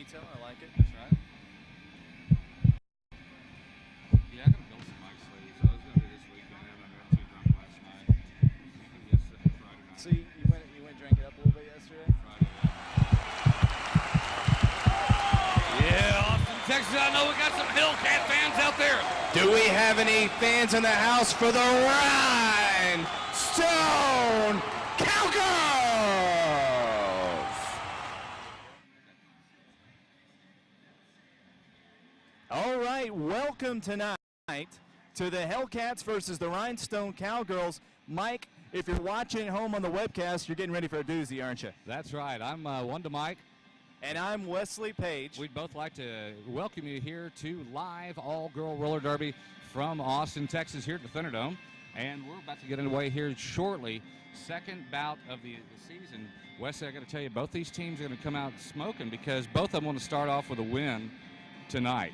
detail. I like it. That's right. Yeah, I gotta build some mic sleeves. I was gonna do this weekend, and I got too drunk last night. Friday night. So you went drank it up a little bit yesterday? Friday. Yeah, Austin, Texas. I know we got some Hellcat fans out there. Do we have any fans in the house for the Rhinestone Cowgirls? All right, welcome tonight to the Hellcats versus the Rhinestone Cowgirls. Mike, if you're watching at home on the webcast, you're getting ready for a doozy, aren't you? That's right. I'm one to Mike. And I'm Wesley Page. We'd both like to welcome you here to live all-girl roller derby from Austin, Texas, here at the Thunderdome. And we're about to get underway here shortly. Second bout of the season. Wesley, I got to tell you, both these teams are going to come out smoking because both of them want to start off with a win tonight.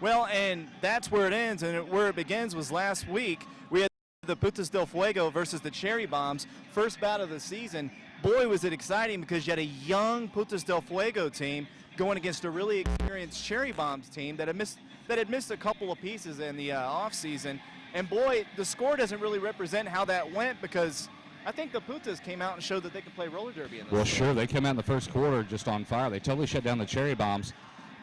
Well, and that's where it ends, and where it begins was last week. We had the Putas del Fuego versus the Cherry Bombs, first bout of the season. Boy, was it exciting because you had a young Putas del Fuego team going against a really experienced Cherry Bombs team that had missed a couple of pieces in the offseason. And boy, the score doesn't really represent how that went because I think the Putas came out and showed that they could play roller derby in this. Well, sure, they came out in the first quarter just on fire. They totally shut down the Cherry Bombs.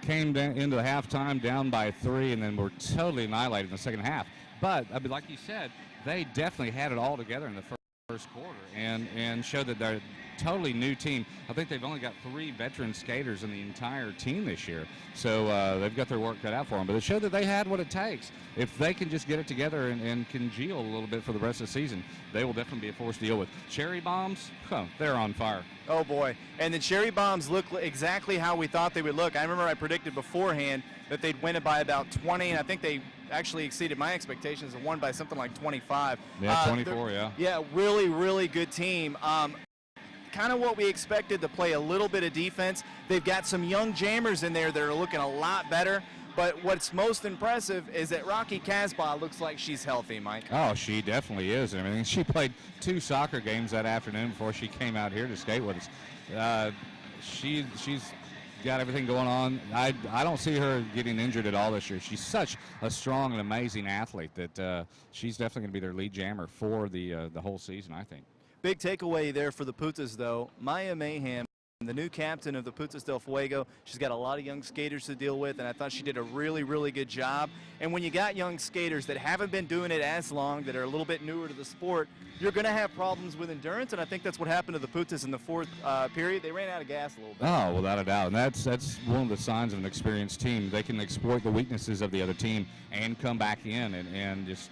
Came down into the halftime down by 3, and then were totally annihilated in the second half. But I mean, like you said, they definitely had it all together in the first quarter and showed that they're a totally new team. I think they've only got 3 veteran skaters in the entire team this year, so they've got their work cut out for them. But it showed that they had what it takes. If they can just get it together and congeal a little bit for the rest of the season, they will definitely be a force to deal with. Cherry Bombs, they're on fire. Oh boy, and the Cherry Bombs look exactly how we thought they would look. I remember I predicted beforehand that they'd win it by about 20, and I think they actually exceeded my expectations and won by something like 25. Yeah, 24, yeah. Yeah, really, really good team. Kind of what we expected, to play a little bit of defense. They've got some young jammers in there that are looking a lot better. But what's most impressive is that Rocky Casbah looks like she's healthy, Mike. Oh, she definitely is. I mean, she played 2 soccer games that afternoon before she came out here to skate with us. She's got everything going on. I don't see her getting injured at all this year. She's such a strong and amazing athlete that she's definitely going to be their lead jammer for the whole season, I think. Big takeaway there for the Putas, though. Maya Mayhem, the new captain of the Putas del Fuego, she's got a lot of young skaters to deal with, and I thought she did a really, really good job. And when you got young skaters that haven't been doing it as long, that are a little bit newer to the sport, you're going to have problems with endurance, and I think that's what happened to the Putas in the fourth period. They ran out of gas a little bit. Oh, without a doubt, and that's one of the signs of an experienced team. They can exploit the weaknesses of the other team and come back in and just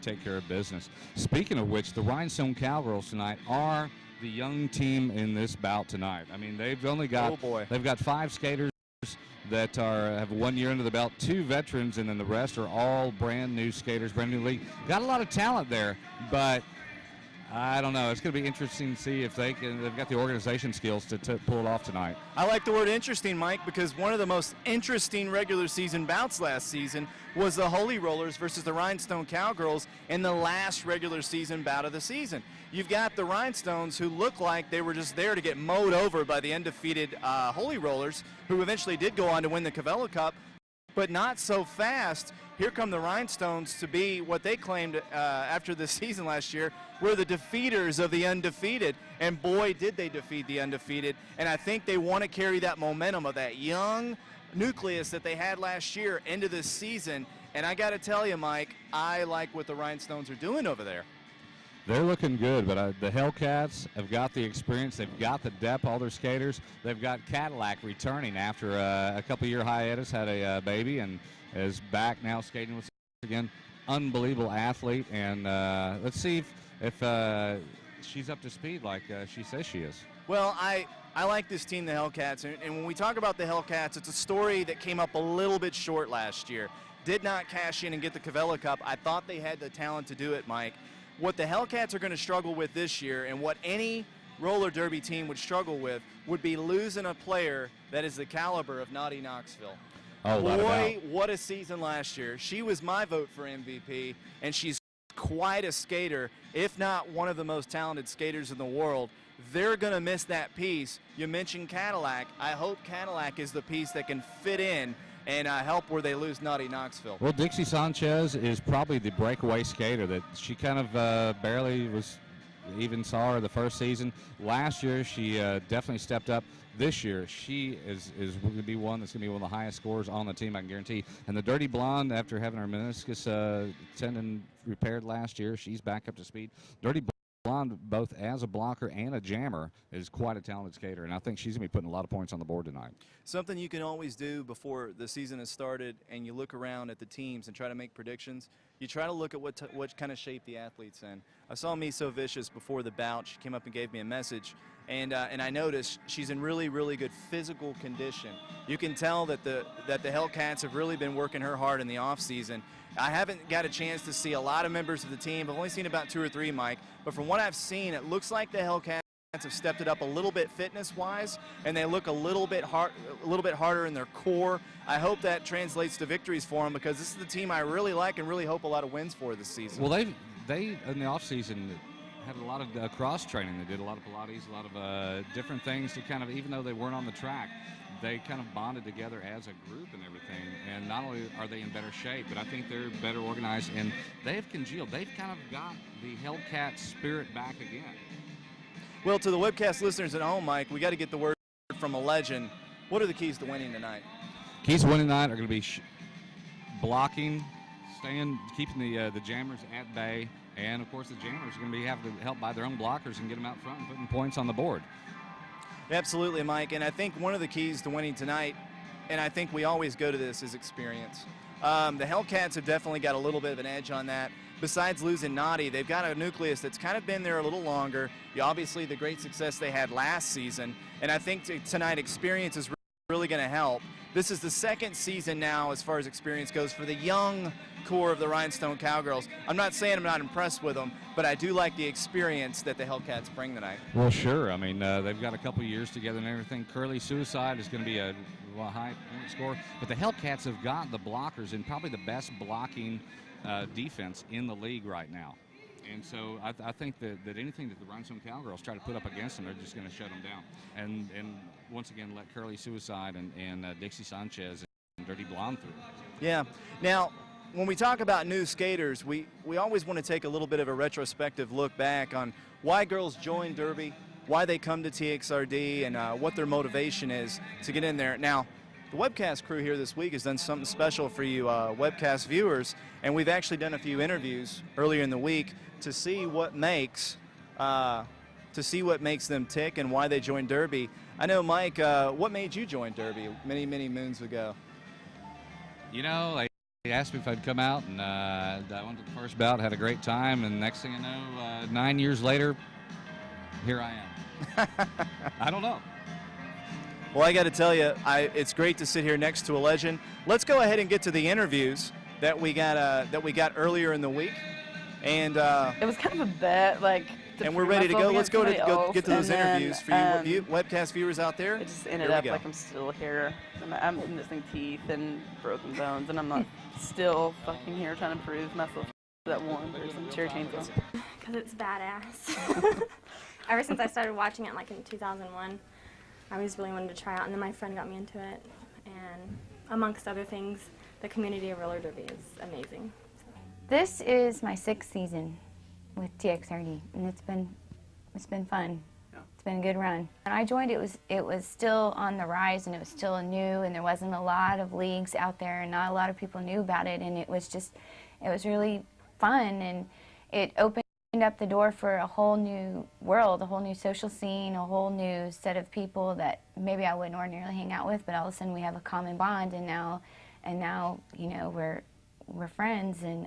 take care of business. Speaking of which, the Rhinestone Cowgirls tonight are the young team in this bout tonight. I mean, they've only got they've got 5 skaters that have 1 year under the belt, 2 veterans, and then the rest are all brand new skaters, brand new league. Got a lot of talent there, but I don't know. It's going to be interesting to see if they've got the organization skills to pull it off tonight. I like the word interesting, Mike, because one of the most interesting regular season bouts last season was the Holy Rollers versus the Rhinestone Cowgirls in the last regular season bout of the season. You've got the Rhinestones, who look like they were just there to get mowed over by the undefeated Holy Rollers, who eventually did go on to win the Cavella Cup, but not so fast. Here come the Rhinestones to be what they claimed after the season last year, were the defeaters of the undefeated. And boy, did they defeat the undefeated. And I think they want to carry that momentum of that young nucleus that they had last year into this season. And I got to tell you, Mike, I like what the Rhinestones are doing over there. They're looking good, but the Hellcats have got the experience. They've got the depth, all their skaters. They've got Cadillac returning after a couple-year hiatus, had a baby, and is back now skating with us again. Unbelievable athlete, and let's see if she's up to speed like she says she is. Well, I like this team, the Hellcats, and when we talk about the Hellcats, it's a story that came up a little bit short last year. Did not cash in and get the Cavella Cup. I thought they had the talent to do it, Mike. What the Hellcats are going to struggle with this year, and what any roller derby team would struggle with, would be losing a player that is the caliber of Naughty Knoxville. Oh, boy, what a season last year. She was my vote for MVP, and she's quite a skater, if not one of the most talented skaters in the world. they're going to miss that piece. You mentioned Cadillac. I hope Cadillac is the piece that can fit in and help where they lose Naughty Knoxville. Well, Dixie Sanchez is probably the breakaway skater that she kind of barely was even saw her the first season. Last year, she definitely stepped up. This year, she is going to be one that's going to be one of the highest scorers on the team, I can guarantee. And the Dirty Blonde, after having her meniscus tendon repaired last year, she's back up to speed. Dirty Blonde, both as a blocker and a jammer, is quite a talented skater, and I think she's going to be putting a lot of points on the board tonight. Something you can always do before the season has started and you look around at the teams and try to make predictions, you try to look at what kind of shape the athlete's in. I saw Me So Vicious before the bout. She came up and gave me a message, and I noticed she's in really, really good physical condition. You can tell that the Hellcats have really been working her hard in the offseason. I haven't got a chance to see a lot of members of the team. I've only seen about 2 or 3, Mike, but from what I've seen, it looks like the Hellcats have stepped it up a little bit fitness-wise, and they look a little bit harder in their core. I hope that translates to victories for them, because this is the team I really like and really hope a lot of wins for this season. Well, they in the offseason had a lot of cross training. They did a lot of Pilates, a lot of different things to kind of, even though they weren't on the track, they kind of bonded together as a group and everything. And not only are they in better shape, but I think they're better organized, and they've congealed. They've kind of got the Hellcat spirit back again. Well, to the webcast listeners at home, Mike, we got to get the word from a legend. What are the keys to winning tonight? Keys to winning tonight are going to be blocking, keeping the jammers at bay, and of course the jammers are going to be having to help by their own blockers and get them out front and putting points on the board. Absolutely, Mike, and I think one of the keys to winning tonight, and I think we always go to this, is experience. The Hellcats have definitely got a little bit of an edge on that. Besides losing Naughty, they've got a nucleus that's kind of been there a little longer. Obviously, the great success they had last season, and I think tonight experience is really going to help. This is the second season now as far as experience goes for the young core of the Rhinestone Cowgirls. I'm not saying I'm not impressed with them, but I do like the experience that the Hellcats bring tonight. Well, sure. I mean, they've got a couple years together and everything. Curly Suicide is going to be a high point scorer, but the Hellcats have got the blockers and probably the best blocking defense in the league right now. And so I think that anything that the Rhinestone Cowgirls try to put up against them, they're just going to shut them down. And once again, let Curly Suicide and Dixie Sanchez and Dirty Blonde through. Yeah. Now, when we talk about new skaters, we always want to take a little bit of a retrospective look back on why girls join Derby, why they come to TXRD, and what their motivation is to get in there. Now, the webcast crew here this week has done something special for you webcast viewers, and we've actually done a few interviews earlier in the week to see what makes them tick and why they joined Derby. I know, Mike, what made you join Derby many, many moons ago? You know, they asked me if I'd come out, and I went to the first bout, had a great time, and next thing I know, 9 years later, here I am. I don't know. Well, I got to tell you, it's great to sit here next to a legend. Let's go ahead and get to the interviews that we got earlier in the week, and it was kind of a bet, like. And we're ready to go. Let's go get to those interviews for you webcast viewers out there. It just ended up like I'm still here. I'm missing teeth and broken bones, and I'm not still fucking here trying to prove myself to that one person. Cherry chainsaw. Because it's badass. Ever since I started watching it, like in 2001, I always really wanted to try out, and then my friend got me into it. And amongst other things, the community of roller derby is amazing. This is my 6th season with TXRD, and it's been fun. Yeah. It's been a good run. When I joined, it was still on the rise, and it was still new, and there wasn't a lot of leagues out there, and not a lot of people knew about it, and it was really fun, and it opened up the door for a whole new world, a whole new social scene, a whole new set of people that maybe I wouldn't ordinarily hang out with, but all of a sudden we have a common bond, and now you know, we're friends, and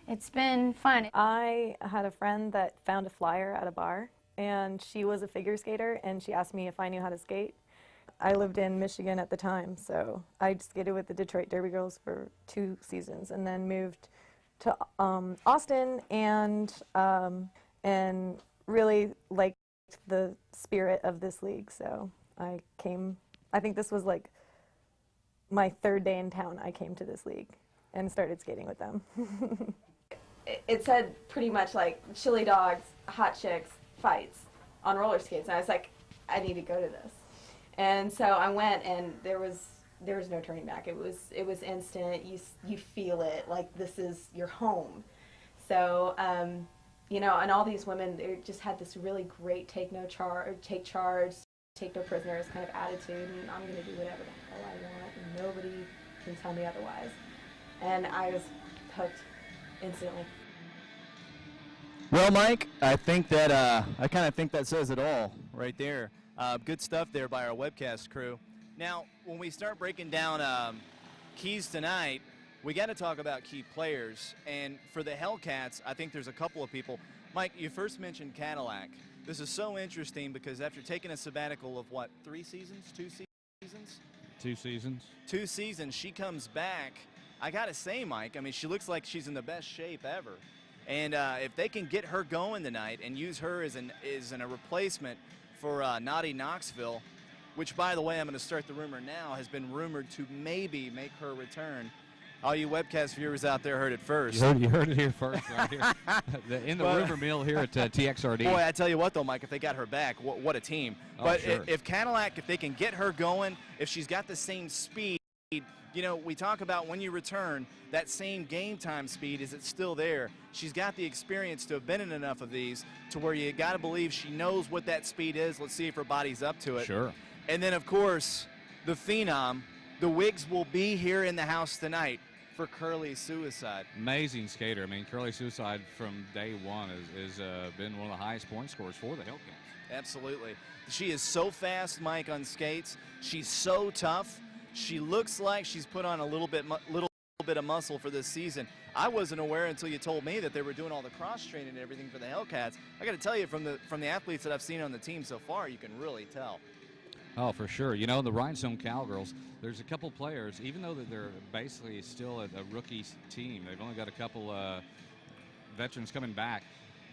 it's been fun. I had a friend that found a flyer at a bar, and she was a figure skater, and she asked me if I knew how to skate. I lived in Michigan at the time, so I skated with the Detroit Derby Girls for 2 seasons, and then moved to Austin, and really liked the spirit of this league. So I came. I think this was like my 3rd day in town. I came to this league and started skating with them. It said pretty much like chili dogs, hot chicks, fights on roller skates. And I was like, I need to go to this. And so I went, and there was no turning back. It was instant. You feel it, like this is your home. So, you know, and all these women, they just had this really great take charge, take no prisoners kind of attitude, and I'm going to do whatever the hell I want, and nobody can tell me otherwise. And I was hooked instantly. Well, Mike, I think that I kind of think that says it all right there. Good stuff there by our webcast crew. Now, when we start breaking down keys tonight, we got to talk about key players. And for the Hellcats, I think there's a couple of people. Mike, you first mentioned Cadillac. This is so interesting because after taking a sabbatical of what, 3 seasons, 2 seasons? 2 seasons. 2 seasons, she comes back. I got to say, Mike, I mean, she looks like she's in the best shape ever. And if they can get her going tonight and use her as a replacement for Naughty Knoxville, which, by the way, I'm going to start the rumor now, has been rumored to maybe make her return. All you webcast viewers out there heard it first. You heard it here first, right here. In the rumor mill here at TXRD. Boy, I tell you what, though, Mike, if they got her back, what a team. Oh, but sure. if Cadillac, if they can get her going, if she's got the same speed, you know, we talk about when you return, that same game time speed, is it still there? She's got the experience to have been in enough of these to where you got to believe she knows what that speed is. Let's see if her body's up to it. Sure. And then, of course, the Phenom, the Wigs will be here in the house tonight for Curly Suicide. Amazing skater. I mean, Curly Suicide from day one has been one of the highest point scorers for the Hellcats. Absolutely. She is so fast, Mike, on skates. She's so tough. She looks like she's put on a little bit of muscle for this season. I wasn't aware until you told me that they were doing all the cross training and everything for the Hellcats. I got to tell you, from the athletes that I've seen on the team so far, you can really tell. Oh, for sure. You know, the Rhinestone Cowgirls, there's a couple players, even though that they're basically still a rookie team, they've only got a couple veterans coming back.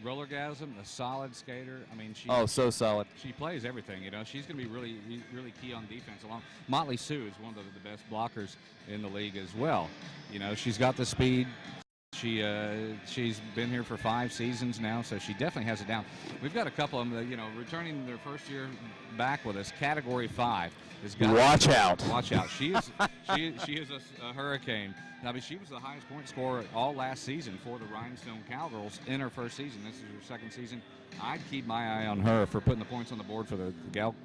Rollergasm, a solid skater. I mean, so solid. She plays everything. You know, she's going to be really key on defense. Along Motley Sue is one of the best blockers in the league as well. You know, she's got the speed. She's been here for 5 seasons now, so she definitely has it down. We've got a couple of them that, you know, returning their first year back with us. Category 5 is got. Watch out! Watch out! She is a hurricane. I mean, she was the highest point scorer all last season for the Rhinestone Cowgirls in her first season. This is her second season. I'd keep my eye on her for putting the points on the board for the gal.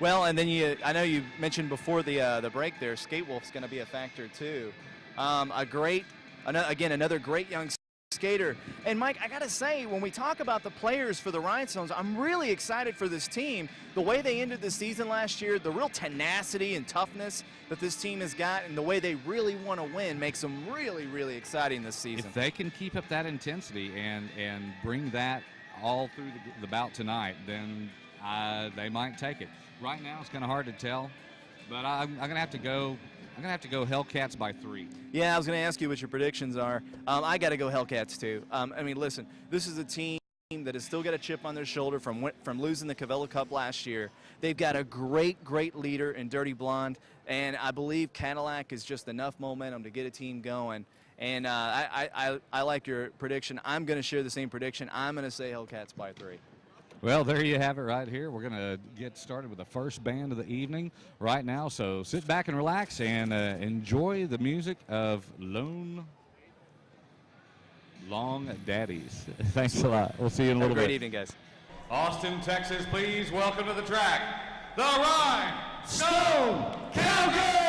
Well, and then I know you mentioned before the break there, Skate Wolf's going to be a factor too. Another great young skater. And Mike, I gotta say, when we talk about the players for the Rhinestones, I'm really excited for this team. The way they ended the season last year, the real tenacity and toughness that this team has got, and the way they really want to win makes them really, really exciting this season. If they can keep up that intensity and bring that all through the bout tonight, then they might take it. Right now, it's kind of hard to tell, but I'm gonna have to go. I'm going to have to go Hellcats by 3. Yeah, I was going to ask you what your predictions are. I got to go Hellcats, too. I mean, listen, this is a team that has still got a chip on their shoulder from losing the Cavella Cup last year. They've got a great leader in Dirty Blonde, and I believe Cadillac is just enough momentum to get a team going. And I like your prediction. I'm going to share the same prediction. I'm going to say Hellcats by 3. Well, there you have it right here. We're going to get started with the first band of the evening right now. So sit back and relax and enjoy the music of Long Daddies. Thanks a lot. We'll see you in a little bit. Great evening, guys. Austin, Texas, please welcome to the track, the Rhinestone Cowgirls!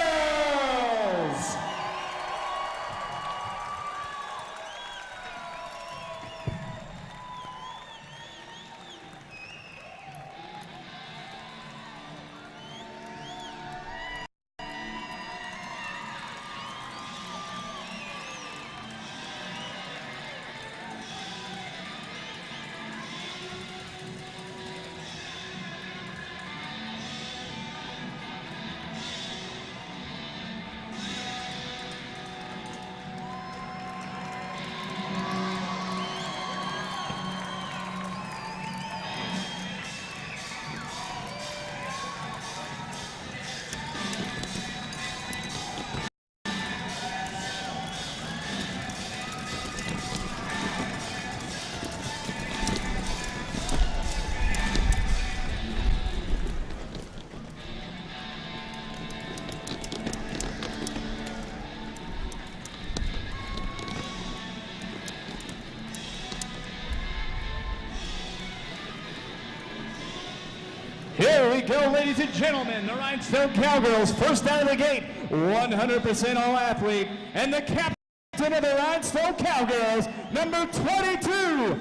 go, ladies and gentlemen. The Rhinestone Cowgirls, first out of the gate, 100% all-athlete. And the captain of the Rhinestone Cowgirls, number 22,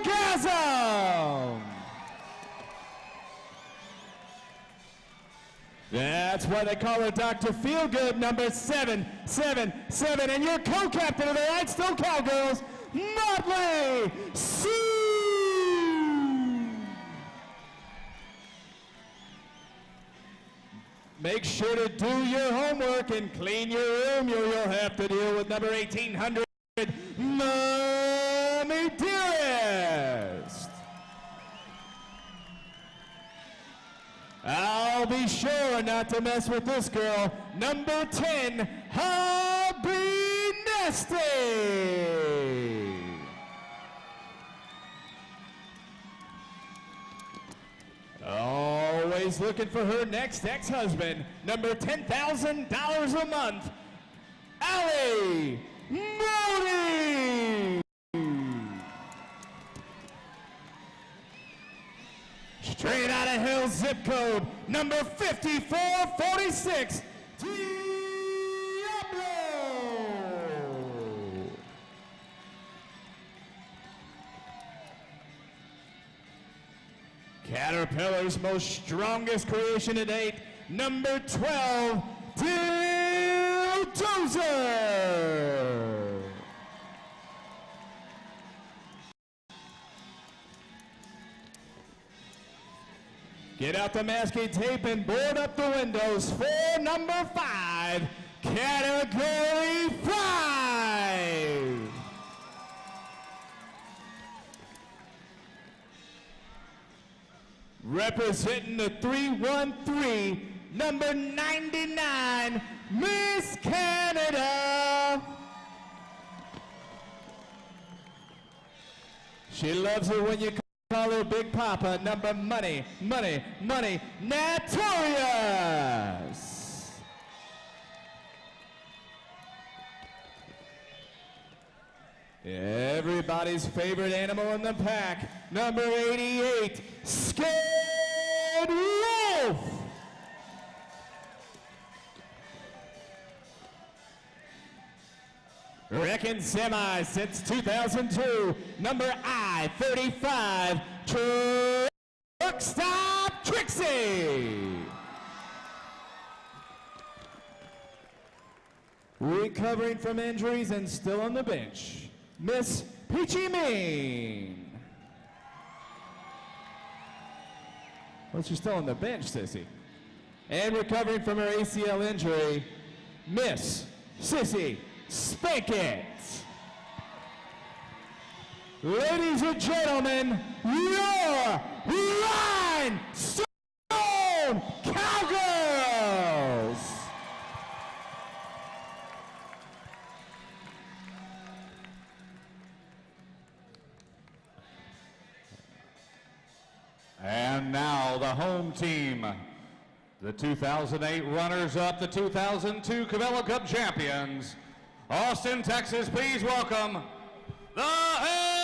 Rollergasm. That's why they call her Dr. Feelgood, number 777. And your co-captain of the Rhinestone Cowgirls, Motley Sue. Make sure to do your homework and clean your room. You'll have to deal with number 1800, Mommy Dearest. I'll be sure not to mess with this girl, number 10, Hobby Nasty. Always looking for her next ex-husband, number $10,000 a month, Allie Mooney. Straight out of Hill zip code, number 5446, Diablo. Caterpillar's most strongest creation to date, number 12, Dildozer. Get out the masking tape and board up the windows for number 5, Category 5. Representing the 313, number 99, Miss Canada. She loves it when you call her Big Papa, number money, Notorious. Everybody's favorite animal in the pack, number 88, Scared Wolf. Wrecking Semi since 2002, number I-35, Truck Stop Trixie. Recovering from injuries and still on the bench, Miss Peachy Mean. Well, she's still on the bench, sissy. And recovering from her ACL injury, Miss Sissy Spank It. Ladies and gentlemen, your Rhinestone Cowgirls. And now the home team, the 2008 runners-up, the 2002 Cabela Cup champions, Austin, Texas. Please welcome the Hellcats.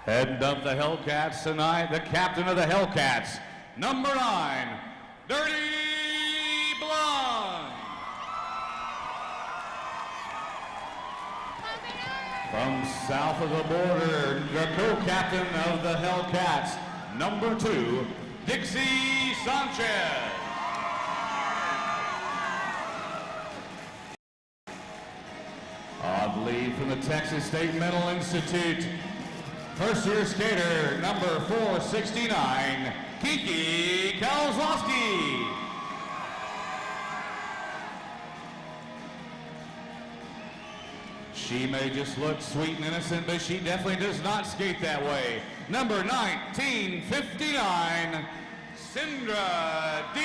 Heading up the Hellcats tonight, the captain of the Hellcats, number 9, Dirty Blonde. From south of the border, the co-captain of the Hellcats, number 2, Dixie Sanchez. On lead from the Texas State Mental Institute, first-year skater, number 469, Kiki Kalzlowski. She may just look sweet and innocent, but she definitely does not skate that way. Number 1959, Sindra D.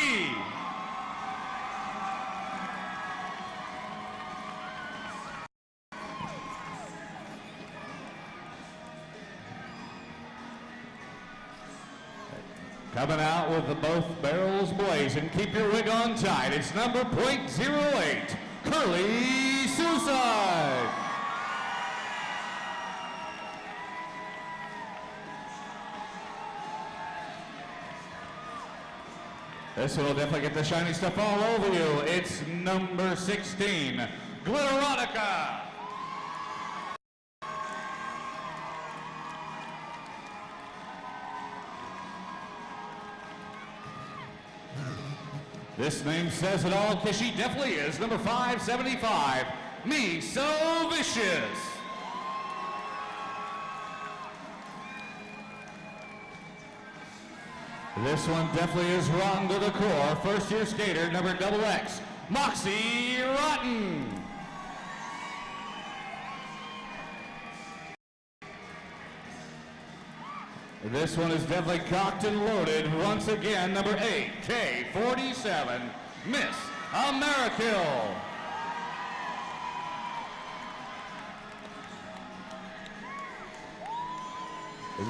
Coming out with the both barrels blazing. Keep your rig on tight. It's number .08, Curly Suicide. This one will definitely get the shiny stuff all over you. It's number 16, Glitterotica. This name says it all because she definitely is number 575, Me So Vicious. This one definitely is rotten to the core. First year skater, number XX, Moxie Rotten. This one is definitely cocked and loaded. Once again, number 8, K47, Miss Amerikill.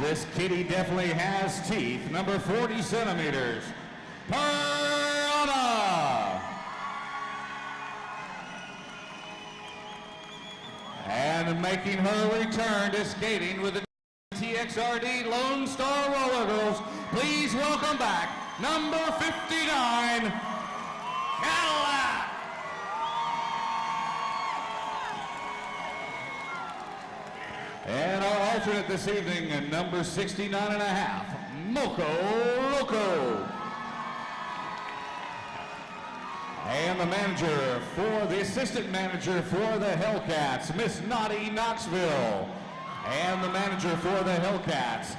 This kitty definitely has teeth. Number 40 centimeters, Piranha. And making her return to skating with the TXRD Lone Star Roller Girls, please welcome back number 59, Cadillac. And our alternate this evening, number 69 and a half, Moco Loco. And the manager the assistant manager for the Hellcats, Miss Naughty Knoxville. And the manager for the Hellcats,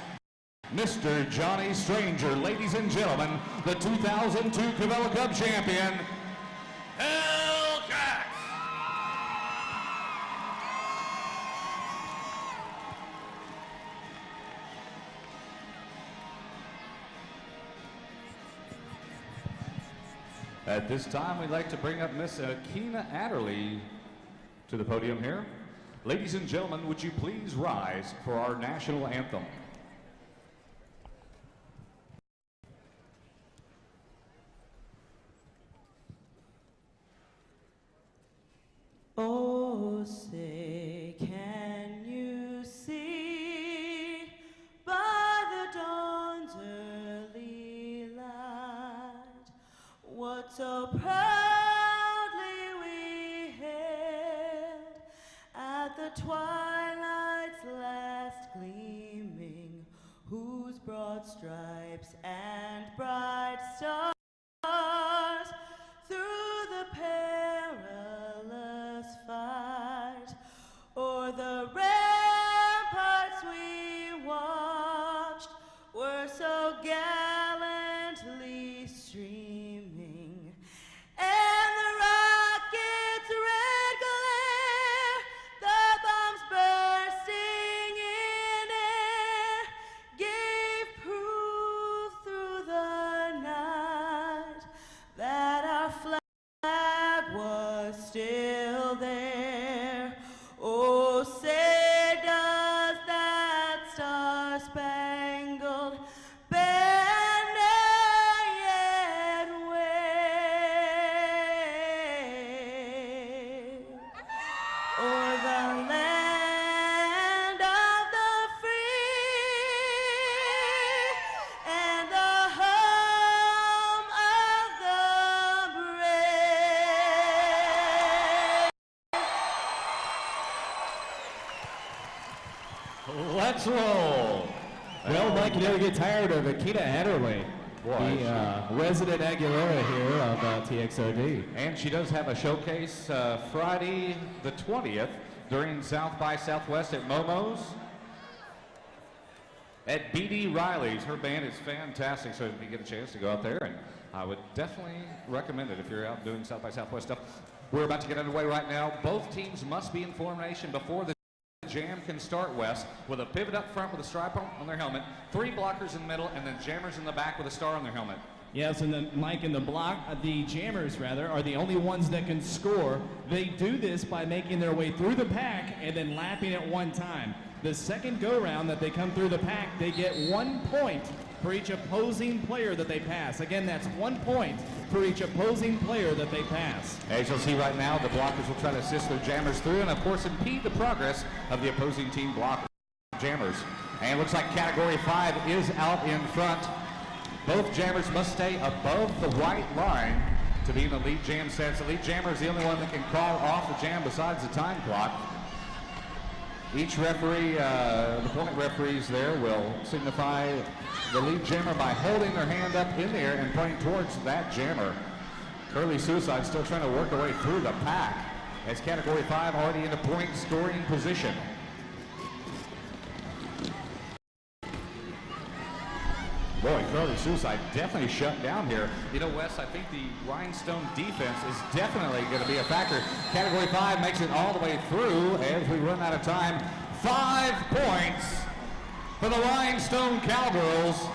Mr. Johnny Stranger. Ladies and gentlemen, the 2002 Cabela Cup champion, Hellcats. At this time, we'd like to bring up Miss Akina Adderley to the podium here. Ladies and gentlemen, would you please rise for our national anthem? Oh, say, can you see by the dawn's early light what so proudly we hailed at the twilight's last gleaming, whose broad stripes and bright stars through the perilous fight o'er the ramparts we watched were so gallantly streaming, and the rocket's red glare, the bombs bursting in air, gave proof through the night that our flag was still there. Oh, say does that star-spangled banner let's roll. Well, Mike, you never get tired of Akita Adderley, the resident Aguilera here of TXRD. And she does have a showcase Friday the 20th during South by Southwest at Momo's. At B.D. Riley's. Her band is fantastic, so if you get a chance to go out there, and I would definitely recommend it if you're out doing South by Southwest stuff. We're about to get underway right now. Both teams must be in formation before the jam can start, Wes, with a pivot up front with a stripe on their helmet, 3 blockers in the middle, and then jammers in the back with a star on their helmet. Yes, and then Mike, in the jammers are the only ones that can score. They do this by making their way through the pack and then lapping at one time. The second go-round that they come through the pack, they get 1 point for each opposing player that they pass. Again, that's 1 point for each opposing player that they pass. As you'll see right now, the blockers will try to assist their jammers through and, of course, impede the progress of the opposing team jammers. And it looks like Category 5 is out in front. Both jammers must stay above the white line to be in the lead jam sense. The lead jammer is the only one that can call off the jam besides the time clock. Each referee, the point referees there, will signify the lead jammer by holding their hand up in the air and pointing towards that jammer. Curly Suicide still trying to work her way through the pack as Category 5 already in a point scoring position. Boy, Curly Suicide definitely shut down here. You know, Wes, I think the Rhinestone defense is definitely going to be a factor. Category 5 makes it all the way through as we run out of time. 5 points for the Rhinestone Cowgirls.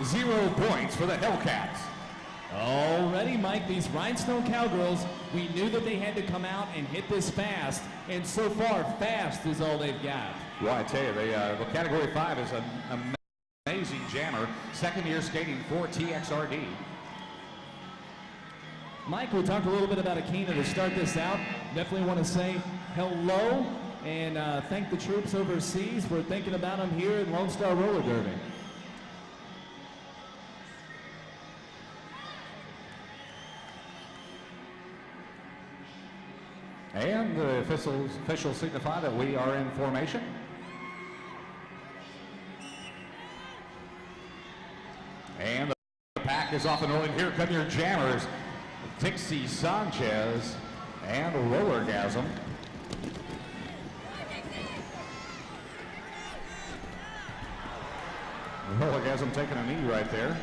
0 points for the Hellcats. Already, Mike, these Rhinestone Cowgirls, we knew that they had to come out and hit this fast, and so far, fast is all they've got. Well, I tell you, the Category 5 is an amazing jammer, second year skating for TXRD. Mike, we talked a little bit about Akina to start this out. Definitely want to say hello and thank the troops overseas for thinking about them here in Lone Star Roller Derby. And the officials signify that we are in formation. And the pack is off and rolling. Here come your jammers, Dixie Sanchez and Rollergasm. Rollergasm taking a knee right there.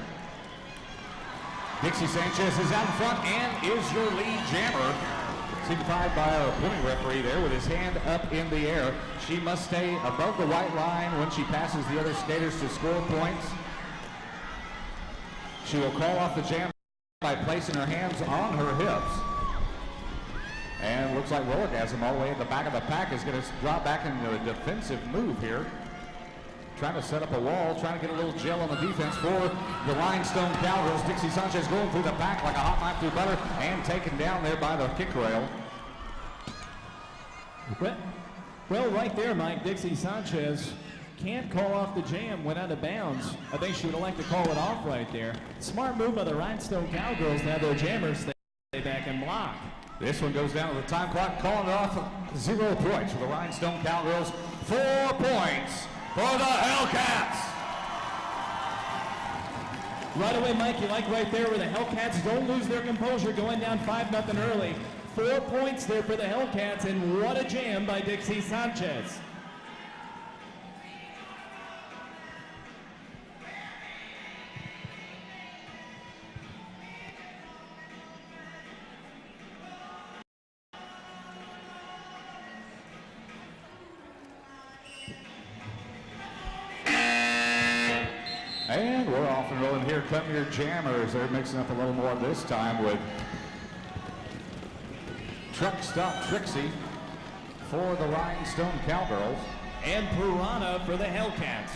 Dixie Sanchez is out in front and is your lead jammer. Signified by our point referee there with his hand up in the air. She must stay above the white line when she passes the other skaters to score points. She will call off the jam by placing her hands on her hips. And looks like Rollergasm all the way at the back of the pack is going to drop back into a defensive move here. Trying to set up a wall, trying to get a little gel on the defense for the Rhinestone Cowgirls. Dixie Sanchez going through the pack like a hot knife through butter and taken down there by the kick rail. Well, right there, Mike, Dixie Sanchez can't call off the jam, went out of bounds. I think she would have liked to call it off right there. Smart move by the Rhinestone Cowgirls to have their jammers stay back and block. This one goes down to the time clock, calling it off. 0 points for the Rhinestone Cowgirls. 4 points for the Hellcats. Right away, Mike, you like right there where the Hellcats don't lose their composure, going down 5-0 early. 4 points there for the Hellcats, and what a jam by Dixie Sanchez. And we're off and rolling. Here come your jammers. They're mixing up a little more this time with Truck Stop Trixie for the Rhinestone Cowgirls. And Piranha for the Hellcats.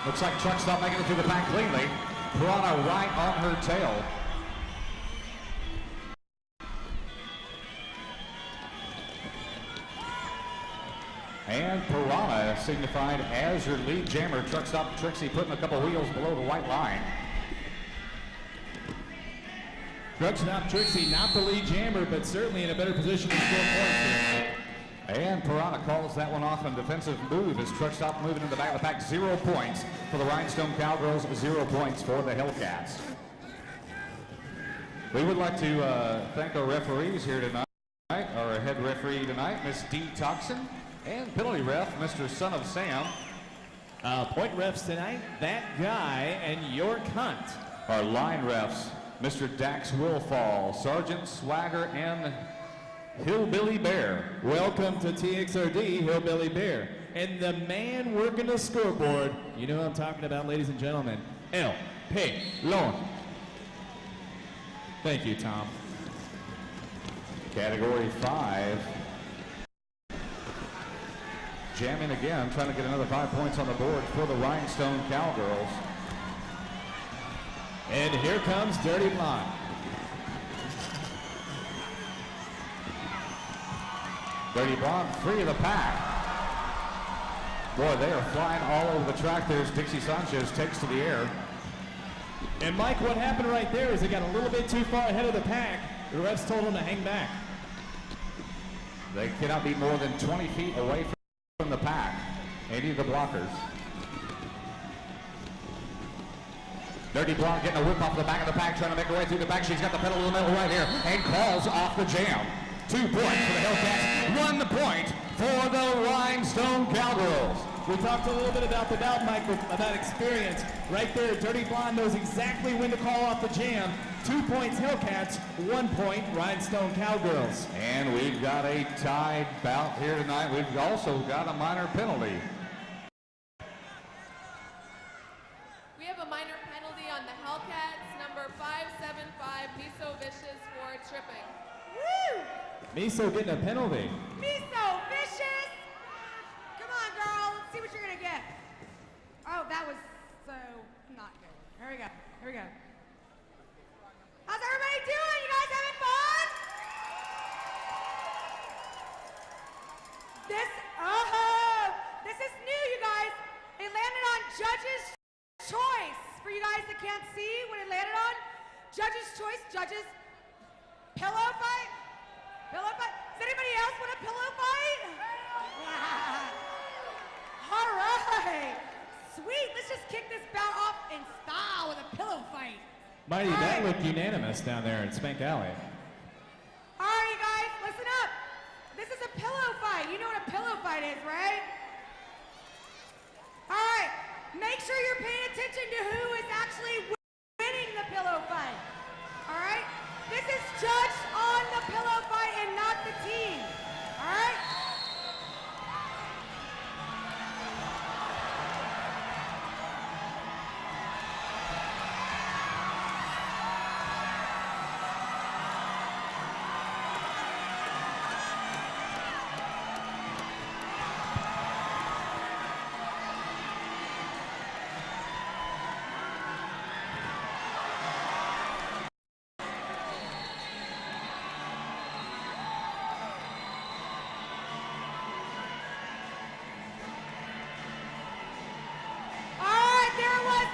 Looks like Truck Stop making it through the pack cleanly. Piranha right on her tail. And Piranha signified as your lead jammer. Truck Stop Trixie putting a couple wheels below the white line. Truck Stop Trixie, not the lead jammer, but certainly in a better position to score points here. And Piranha calls that one off on defensive move as truck stop moving in the back of the pack. 0 points for the Rhinestone Cowgirls, 0 points for the Hellcats. We would like to thank our referees here tonight. Our head referee tonight, Miss Dee Toxin, and penalty ref, Mr. Son of Sam. Point refs tonight, that guy and York Hunt. Our line refs, Mr. Dax Willfall, Sergeant Swagger, and Hillbilly Bear. Welcome to TXRD, Hillbilly Bear. And the man working the scoreboard, you know what I'm talking about, ladies and gentlemen, L.P. Lone. Thank you, Tom. Category 5. Jamming again, trying to get another 5 points on the board for the Rhinestone Cowgirls. And here comes Dirty Blonde. Dirty Blonde free of the pack. Boy, they are flying all over the track. There's Dixie Sanchez, takes to the air. And Mike, what happened right there is they got a little bit too far ahead of the pack. The refs told them to hang back. They cannot be more than 20 feet away from the pack, any of the blockers. Dirty Blonde getting a whip off the back of the pack, trying to make her way through the pack. She's got the pedal in the middle right here and calls off the jam. 2 points for the Hellcats, 1 point for the Rhinestone Cowgirls. We talked a little bit about the bout, Mike, about experience. Right there, Dirty Blonde knows exactly when to call off the jam. 2 points Hellcats, 1 point Rhinestone Cowgirls. And we've got a tied bout here tonight. We've also got a minor penalty. We have a minor penalty on the Hellcats, number 575, Miso Vicious for tripping. Woo! Miso getting a penalty. Miso vicious! Come on, girl. Let's see what you're gonna get. Oh, that was so not good. Here we go. Here we go. How's everybody doing? You guys having fun? This is new, you guys. It landed on Judge's Choice. For you guys that can't see what it landed on, Judge's Choice, Judge's pillow fight. Pillow fight. Does anybody else want a pillow fight? All right. Sweet. Let's just kick this bout off in style with a pillow fight. Mighty, that looked unanimous down there in Spank Alley. All right, you guys, listen up. This is a pillow fight. You know what a pillow fight is, right? All right. Make sure you're paying attention to who is actually winning the pillow fight. All right? This is judged on the pillow fight and not the team. All right?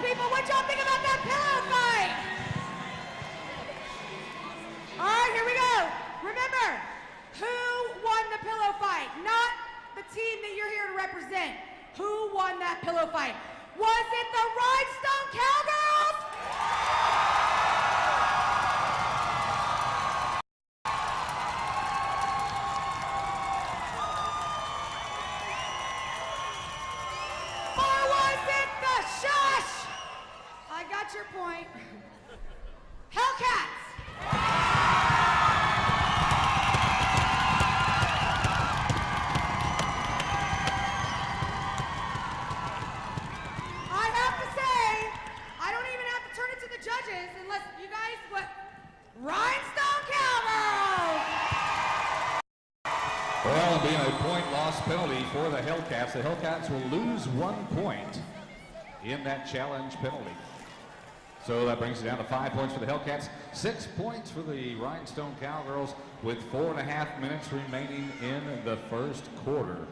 People, what y'all think about that pillow fight? All right, here we go. Remember, who won the pillow fight? Not the team that you're here to represent. Who won that pillow fight? Was it the Rhinestone Cowgirls? Or was it the Shush? I got your point. Hellcats! I have to say, I don't even have to turn it to the judges unless you guys, what? Rhinestone Cowgirls! Well, being a point loss penalty for the Hellcats will lose 1 point in that challenge penalty. So that brings it down to 5 points for the Hellcats, 6 points for the Rhinestone Cowgirls with 4.5 minutes remaining in the first quarter.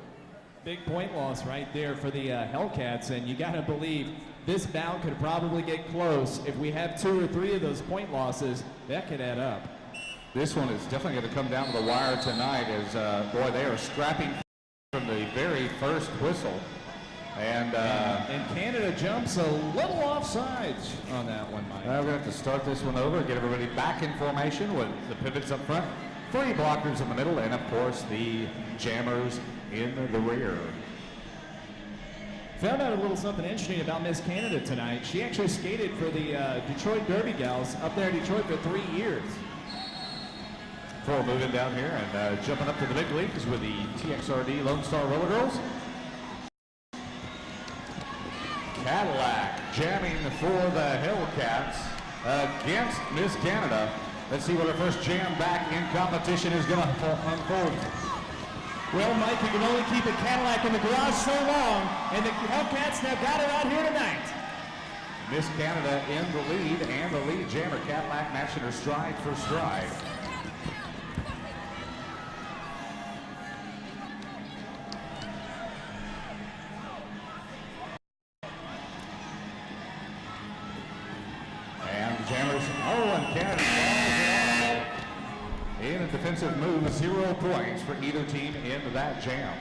Big point loss right there for the Hellcats, and you gotta believe this bout could probably get close. If we have 2 or 3 of those point losses, that could add up. This one is definitely going to come down to the wire tonight as, boy, they are scrapping from the very first whistle. And Canada jumps a little offsides on that one, Mike. We're going to have to start this one over, get everybody back in formation with the pivots up front, 3 blockers in the middle, and, of course, the jammers in the rear. Found out a little something interesting about Miss Canada tonight. She actually skated for the Detroit Derby Gals up there in Detroit for 3 years. Before moving down here and jumping up to the big leagues with the TXRD Lone Star Roller Girls. Cadillac jamming for the Hellcats against Miss Canada. Let's see what our first jam back in competition is going to unfold. Well, Mike, you can only keep a Cadillac in the garage so long, and the Hellcats now got it out here tonight. Miss Canada in the lead, and the lead jammer Cadillac matching her stride for stride. And the jammers, and Canada falls in a defensive move, 0 points for either team in that jam.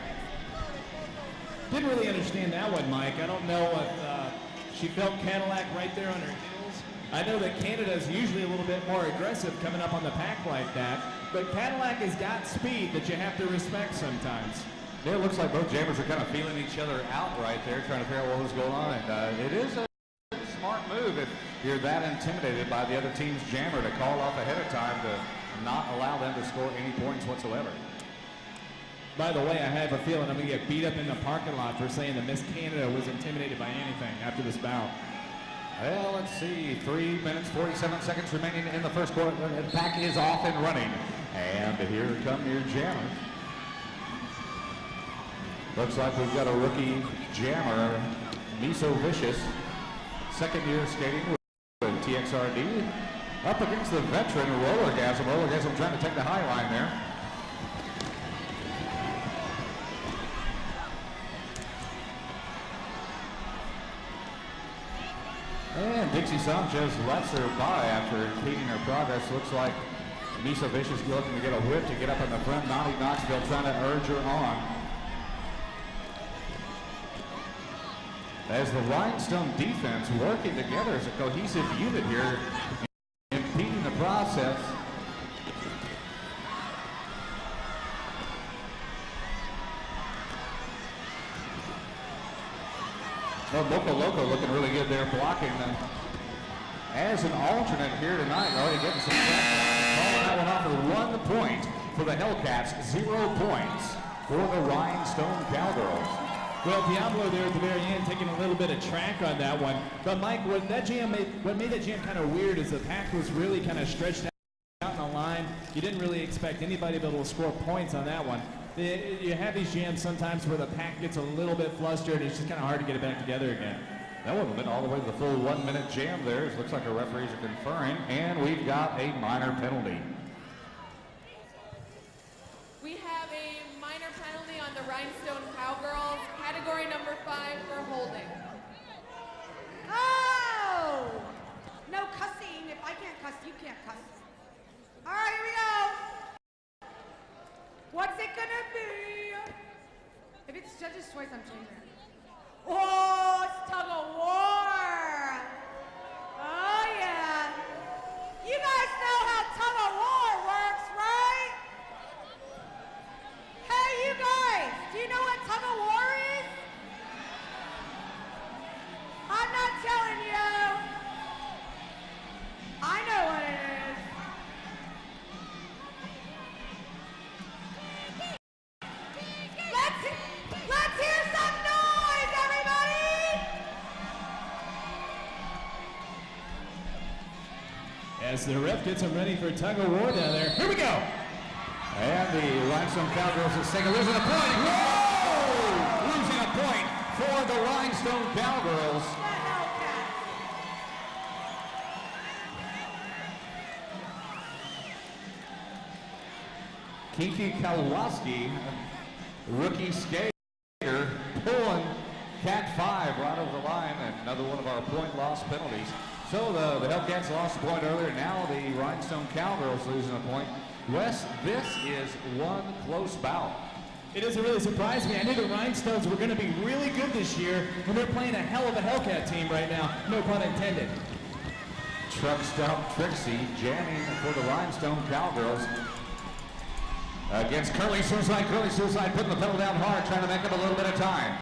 Didn't really understand that one, Mike. I don't know if she felt Cadillac right there on her heels. I know that Canada's usually a little bit more aggressive coming up on the pack like that, but Cadillac has got speed that you have to respect sometimes. Yeah, it looks like both jammers are kind of feeling each other out right there, trying to figure out what was going on. And it is a smart move if you're that intimidated by the other team's jammer to call off ahead of time to not allow them to score any points whatsoever. By the way, I have a feeling I'm going to get beat up in the parking lot for saying that Miss Canada was intimidated by anything after this bout. Well, let's see. 3 minutes, 47 seconds remaining in the first quarter. The pack is off and running. And here come your jammers. Looks like we've got a rookie jammer, Miso Vicious, second year skating with TXRD, up against the veteran Rollergasm. Rollergasm trying to take the high line there. And Dixie Sanchez lets her by after impeding her progress. Looks like Miso Vicious looking to get a whip to get up in the front. Naughty Knoxville trying to urge her on. As the Rhinestone defense working together as a cohesive unit here, impeding the process. Well, Loco looking really good there, blocking them. As an alternate here tonight, already getting some pressure. Calling that one off with 1 point for the Hellcats, 0 points for the Rhinestone Cowgirls. Well, Diablo there at the very end taking a little bit of track on that one. But Mike, what made that jam kind of weird is the pack was really kind of stretched out in the line. You didn't really expect anybody to be able to score points on that one. You have these jams sometimes where the pack gets a little bit flustered and it's just kind of hard to get it back together again. That one went all the way to the full 1 minute jam there. It looks like our referees are conferring, and we've got a minor penalty. We have a minor penalty on the Rhinestone Cowgirls, category number 5 for holding. Oh! No cussing. If I can't cuss, you can't cuss. All right, here we go. What's it gonna be? If it's judge's choice, I'm changing it. Oh, it's tug of war. Oh, yeah. You guys know how tug of war works, right? Hey, you guys, do you know what tug of war is? I'm not telling you. I know what it is. Let's hear some noise, everybody! As the ref gets them ready for tug of war down there. Here we go! And the Rhinestone Cowgirls is second, losing a point. Whoa! Losing a point for the Rhinestone Cowgirls. Kiki Kowalski, rookie skater, pulling Cat 5 right over the line, and another one of our point loss penalties. So the Hellcats lost a point earlier. Now the Rhinestone Cowgirls losing a point. Wes, this is one close bout. It doesn't really surprise me. I knew the Rhinestones were going to be really good this year, and they're playing a hell of a Hellcat team right now. No pun intended. Truck stop Trixie jamming for the Rhinestone Cowgirls. Against Curly Suicide. Curly Suicide putting the pedal down hard, trying to make up a little bit of time.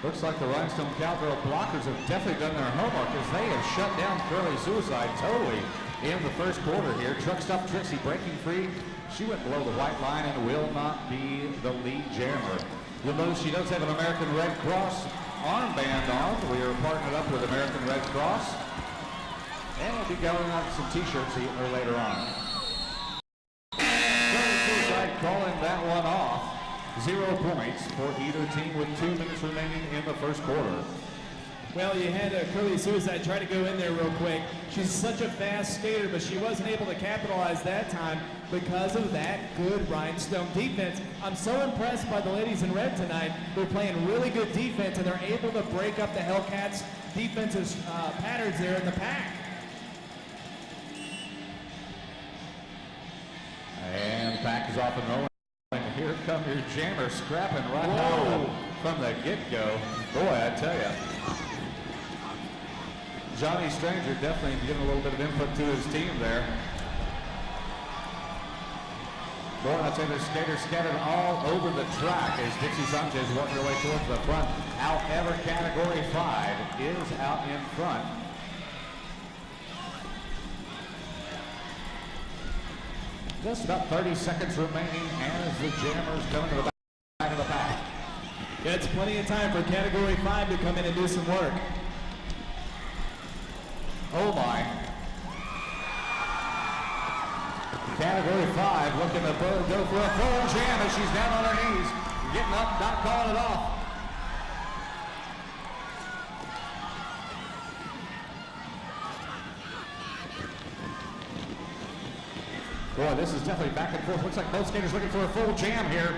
Looks like the Rhinestone Cowgirl blockers have definitely done their homework as they have shut down Curly Suicide totally in the first quarter here. Truck stop Trixie breaking free. She went below the white line and will not be the lead jammer. You'll notice she does have an American Red Cross armband on. We are partnered up with American Red Cross. And we'll be going out some t-shirts later on. Curly Suicide calling that one off. 0 points for either team with 2 minutes remaining in the first quarter. Well, you had Curly Suicide try to go in there real quick. She's such a fast skater, but she wasn't able to capitalize that time because of that good Rhinestone defense. I'm so impressed by the ladies in red tonight. They're playing really good defense, and they're able to break up the Hellcats' defensive patterns there in the pack. And the pack is off and rolling. Here come your jammers scrapping right out from the get-go. Boy, I tell you. Johnny Stranger definitely giving a little bit of input to his team there. Boy, I tell you, the skaters scattered all over the track as Dixie Sanchez working her way towards the front. However, Category 5 is out in front. Just about 30 seconds remaining as the jammers come to the back of the pack. Yeah, it's plenty of time for Category 5 to come in and do some work. Oh my. Category 5 looking to go for a full jam as she's down on her knees. Getting up, not calling it off. Boy, this is definitely back and forth. Looks like both skaters looking for a full jam here.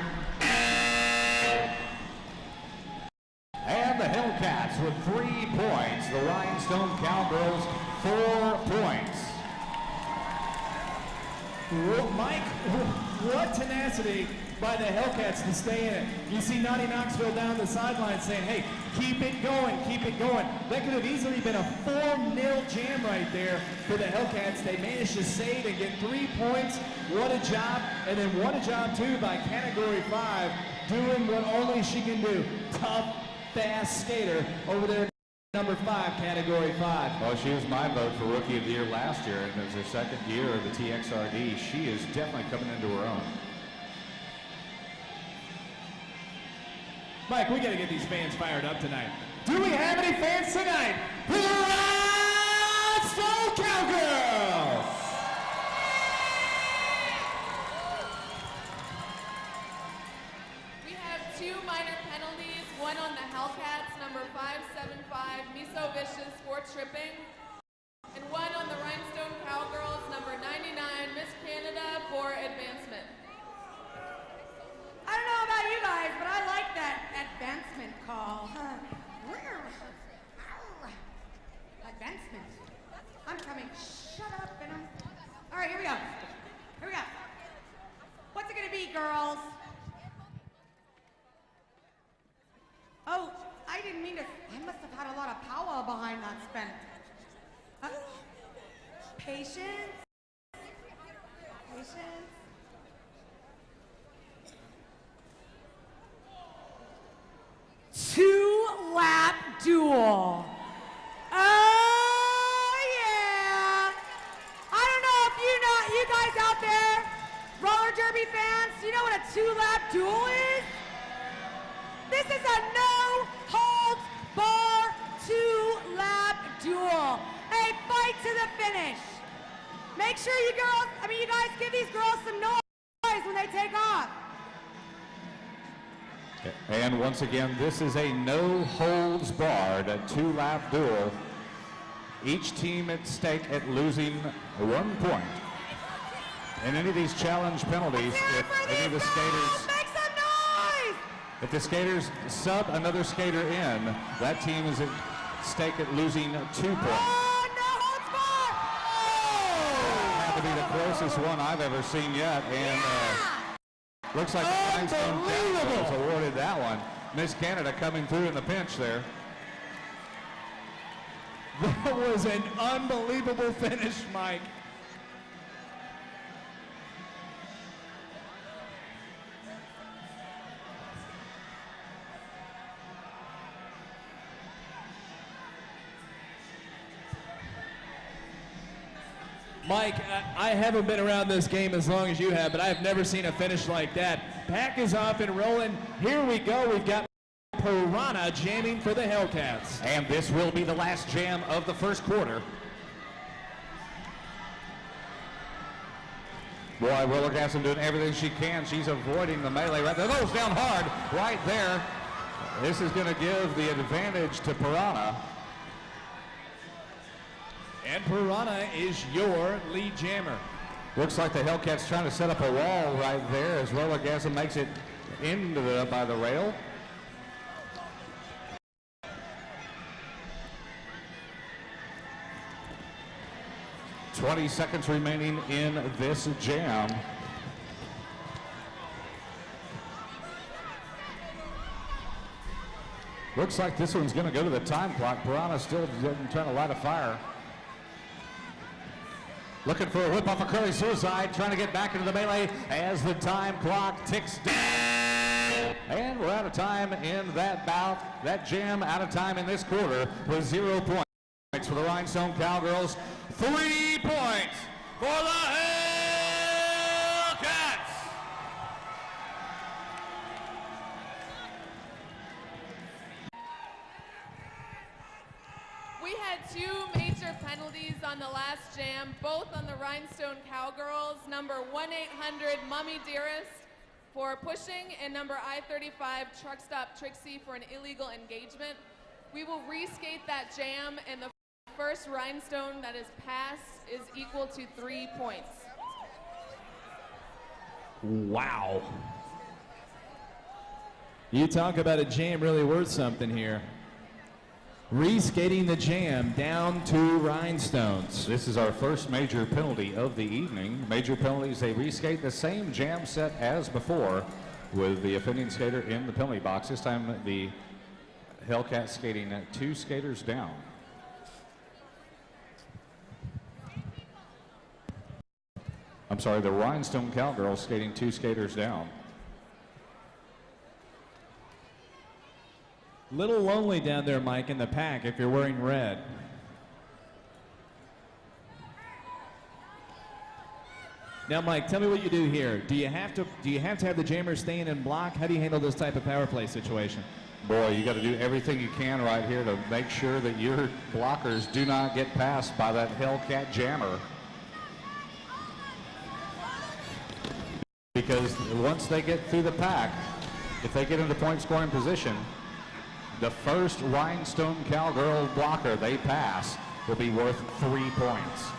And the Hellcats with 3 points. The Rhinestone Cowgirls, 4 points. Mike, what tenacity by the Hellcats to stay in it. You see Naughty Knoxville down the sideline saying, hey, keep it going, keep it going. That could have easily been a 4-0 jam right there for the Hellcats. They managed to save and get 3 points. What a job. And then what a job, too, by Category 5, doing what only she can do. Tough, fast skater over there. Number 5, Category 5. Well, she was my vote for Rookie of the Year last year, and it's her second year of the TXRD. She is definitely coming into her own. Mike, we got to get these fans fired up tonight. Do we have any fans tonight for the Rhinestone Cowgirls? We have 2 minor penalties, one on the Hellcats, number 575, Miso Vicious for tripping, and one on the Rhinestone Cowgirls, number 99, Miss Canada for advancement. I don't know about you guys, but I like that advancement call. Advancement. I'm coming. Shut up, Venom. All right, here we go. Here we go. What's it gonna be, girls? Oh, I didn't mean to. I must have had a lot of power behind that spin. Patience. Patience. Two-lap duel. Oh, yeah. I don't know if you guys out there, roller derby fans, you know what a two-lap duel is? This is a no-holds-bar two-lap duel. A fight to the finish. Make sure you guys give these girls some noise when they take off. And once again, this is a no-holds-barred 2-lap duel. Each team at stake at losing 1 point. In any of these challenge penalties, if any of the skaters... Make some noise! If the skaters sub another skater in, that team is at stake at losing 2 points. Oh, no holds barred! Had to be the closest one I've ever seen yet, and looks like the Rhinestone Cowgirls awarded that one. Miss Canada coming through in the pinch there. That was an unbelievable finish, Mike. Mike, I haven't been around this game as long as you have, but I've never seen a finish like that. Pack is off and rolling. Here we go. We've got Piranha jamming for the Hellcats. And this will be the last jam of the first quarter. Boy, Willergasson doing everything she can. She's avoiding the melee right there. Goes down hard right there. This is going to give the advantage to Piranha. And Piranha is your lead jammer. Looks like the Hellcats trying to set up a wall right there as Willergasson makes it into by the rail. "20 seconds remaining in this jam. Looks like this one's going to go to the time clock. Piranha still trying to light a fire. Looking for a whip off a curly suicide, trying to get back into the melee as the time clock ticks down. And we're out of time in that bout. That jam out of time in this quarter was 0 points for the Rhinestone Cowgirls. 3 points for the Hellcats. We had 2 major penalties on the last jam, both on the Rhinestone Cowgirls, number 1-800-Mummy Dearest for pushing and number I-35 Truck Stop Trixie for an illegal engagement. We will reskate that jam, and the first Rhinestone that is passed is equal to 3 points. Wow. You talk about a jam really worth something here. Reskating the jam down to Rhinestones. This is our first major penalty of the evening. Major penalties, they reskate the same jam set as before with the offending skater in the penalty box. This time the Hellcats skating 2 skaters down. I'm sorry, the Rhinestone Cowgirls skating 2 skaters down. Little lonely down there, Mike, in the pack if you're wearing red. Now, Mike, tell me what you do here. Do you have to have the jammers staying in block? How do you handle this type of power play situation? Boy, you got to do everything you can right here to make sure that your blockers do not get passed by that Hellcat jammer. Because once they get through the pack, if they get into point scoring position, the first Rhinestone Cowgirl blocker they pass will be worth 3 points.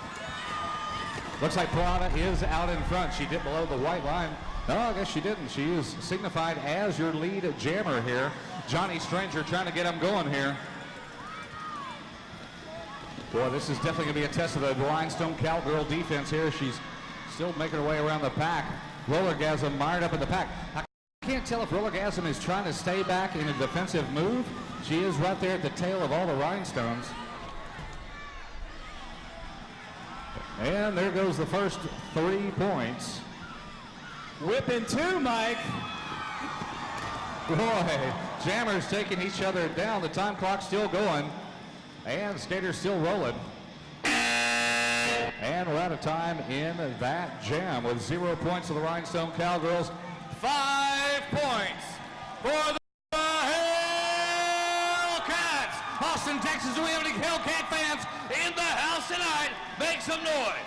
Looks like Piranha is out in front. She dipped below the white line. No, I guess she didn't. She is signified as your lead jammer here. Johnny Stranger trying to get him going here. Boy, this is definitely going to be a test of the Rhinestone Cowgirl defense here. She's still making her way around the pack. Rollergasm mired up in the pack. I can't tell if Rollergasm is trying to stay back in a defensive move. She is right there at the tail of all the Rhinestones. And there goes the first 3 points. Whipping 2, Mike. Boy, jammers taking each other down. The time clock's still going. And skaters still rolling. And we're out of time in that jam with 0 points for the Rhinestone Cowgirls. 5 points for the Hellcats. Austin, Texas, do we have any Hellcat fans in the house tonight? Make some noise.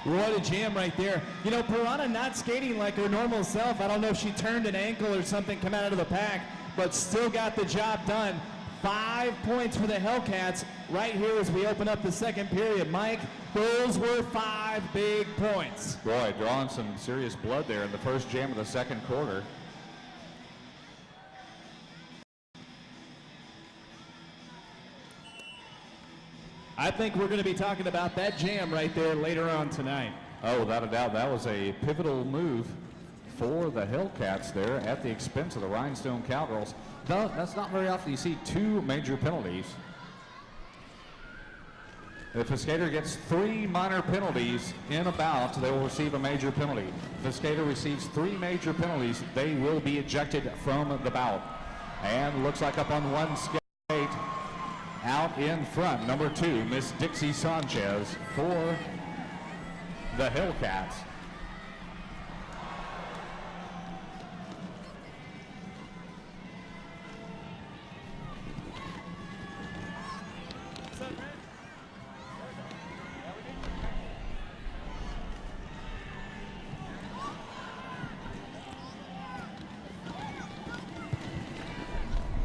What a jam right there. You know, Piranha not skating like her normal self. I don't know if she turned an ankle or something, come out of the pack, but still got the job done. 5 points for the Hellcats right here as we open up the second period. Mike, those were 5 big points. Boy, drawing some serious blood there in the first jam of the second quarter. I think we're going to be talking about that jam right there later on tonight. Oh, without a doubt, that was a pivotal move for the Hellcats there at the expense of the Rhinestone Cowgirls. No, that's not very often you see two major penalties. If a skater gets 3 minor penalties in a bout, they will receive a major penalty. If a skater receives 3 major penalties, they will be ejected from the bout. And looks like up on one skate, out in front, number 2, Miss Dixie Sanchez for the Hellcats.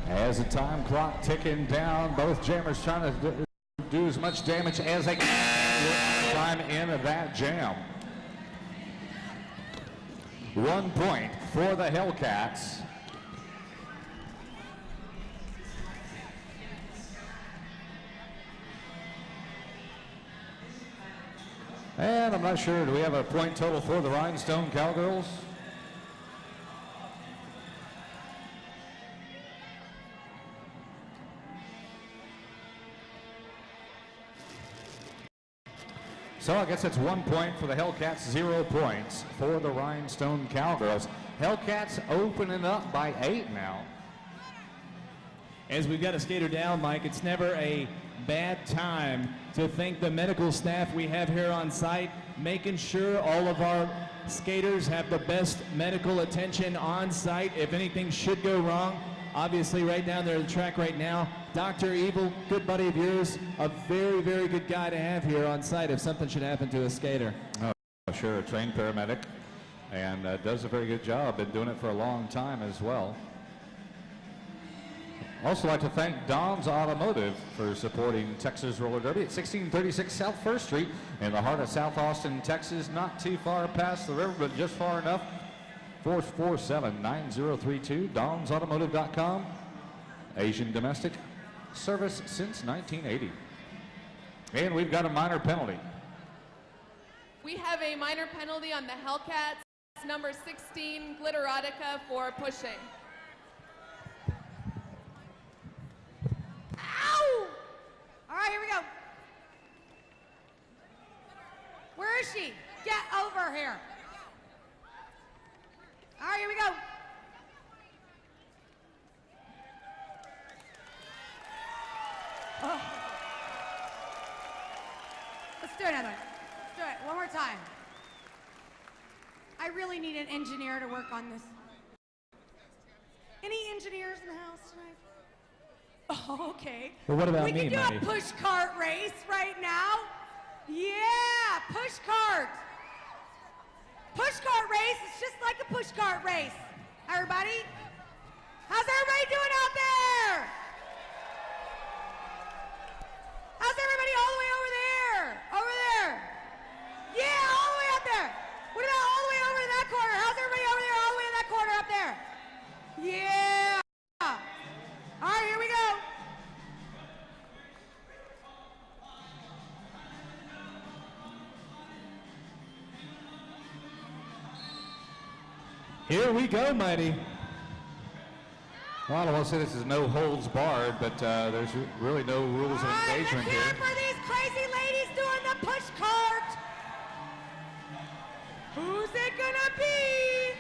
As the time clock ticking down, both jammers trying to do as much damage as they can time in that jam. 1 point for the Hellcats. And I'm not sure, do we have a point total for the Rhinestone Cowgirls? So I guess it's 1 point for the Hellcats, 0 points for the Rhinestone Cowgirls. Hellcats opening up by 8 now. As we've got a skater down, Mike, it's never a bad time to thank the medical staff we have here on site, making sure all of our skaters have the best medical attention on site. If anything should go wrong, obviously right down there at the track right now, Dr. Evil, good buddy of yours, a very, very good guy to have here on site if something should happen to a skater. Oh, sure, a trained paramedic, and does a very good job. Been doing it for a long time as well. Also like to thank Don's Automotive for supporting Texas Roller Derby at 1636 South 1st Street in the heart of South Austin, Texas. Not too far past the river, but just far enough. 447-9032, donsautomotive.com. Asian domestic service since 1980. And we've got a minor penalty. We have a minor penalty on the Hellcats, number 16, Glitterotica, for pushing. Ow! All right, here we go. Where is she? Get over here. All right, here we go. Oh. Let's do another one. Let's do it one more time. I really need an engineer to work on this. Any engineers in the house tonight? Oh, okay. Well, what about we me, can do Mighty? a push cart race right now. Yeah, push cart. Push cart race. It's just like a push cart race. Everybody? How's everybody doing out there? How's everybody all the way over there? Over there. Yeah, all the way up there. What about all the way over in that corner? How's everybody over there all the way in that corner up there? Yeah. All right, here we go. Here we go, Mighty. Well, I don't want to say this is no holds barred, but there's really no rules of engagement Let's here. hear it for these crazy ladies doing the push cart. Who's it gonna be?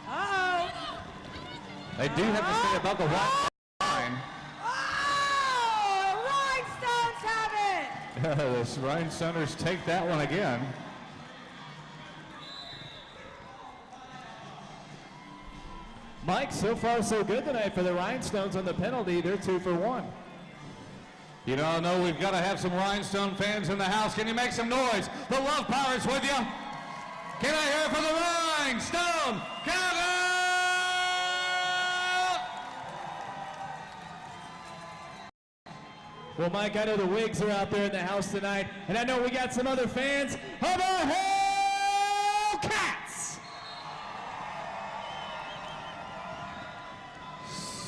Uh-oh. They do have to stay above the white line. Oh, Rhinestones have it. The Rhinestoners take that one again. Mike, so far so good tonight for the Rhinestones on the penalty. They're 2 for 1. You know, I know we've got to have some Rhinestone fans in the house. Can you make some noise? The Love Pirates with you. Can I hear from the Rhinestone Cowgirls? Well, Mike, I know the Wigs are out there in the house tonight, and I know we got some other fans of the Hellcats.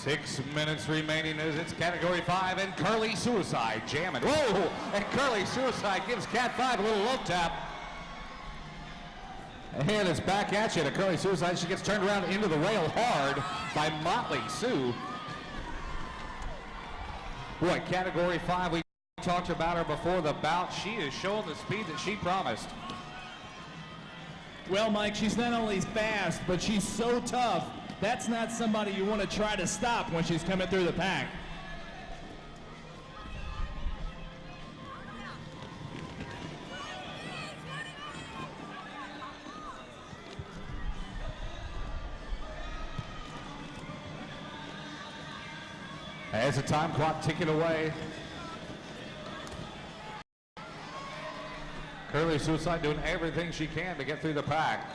6 minutes remaining as it's Category 5, and Curly Suicide jamming. Whoa! And Curly Suicide gives Cat 5 a little low tap. And it's back at you to Curly Suicide. She gets turned around into the rail hard by Motley Sue. Boy, Category 5, we talked about her before the bout. She is showing the speed that she promised. Well, Mike, she's not only fast, but she's so tough. That's not somebody you want to try to stop when she's coming through the pack. As the time clock ticking away. Curly Suicide doing everything she can to get through the pack.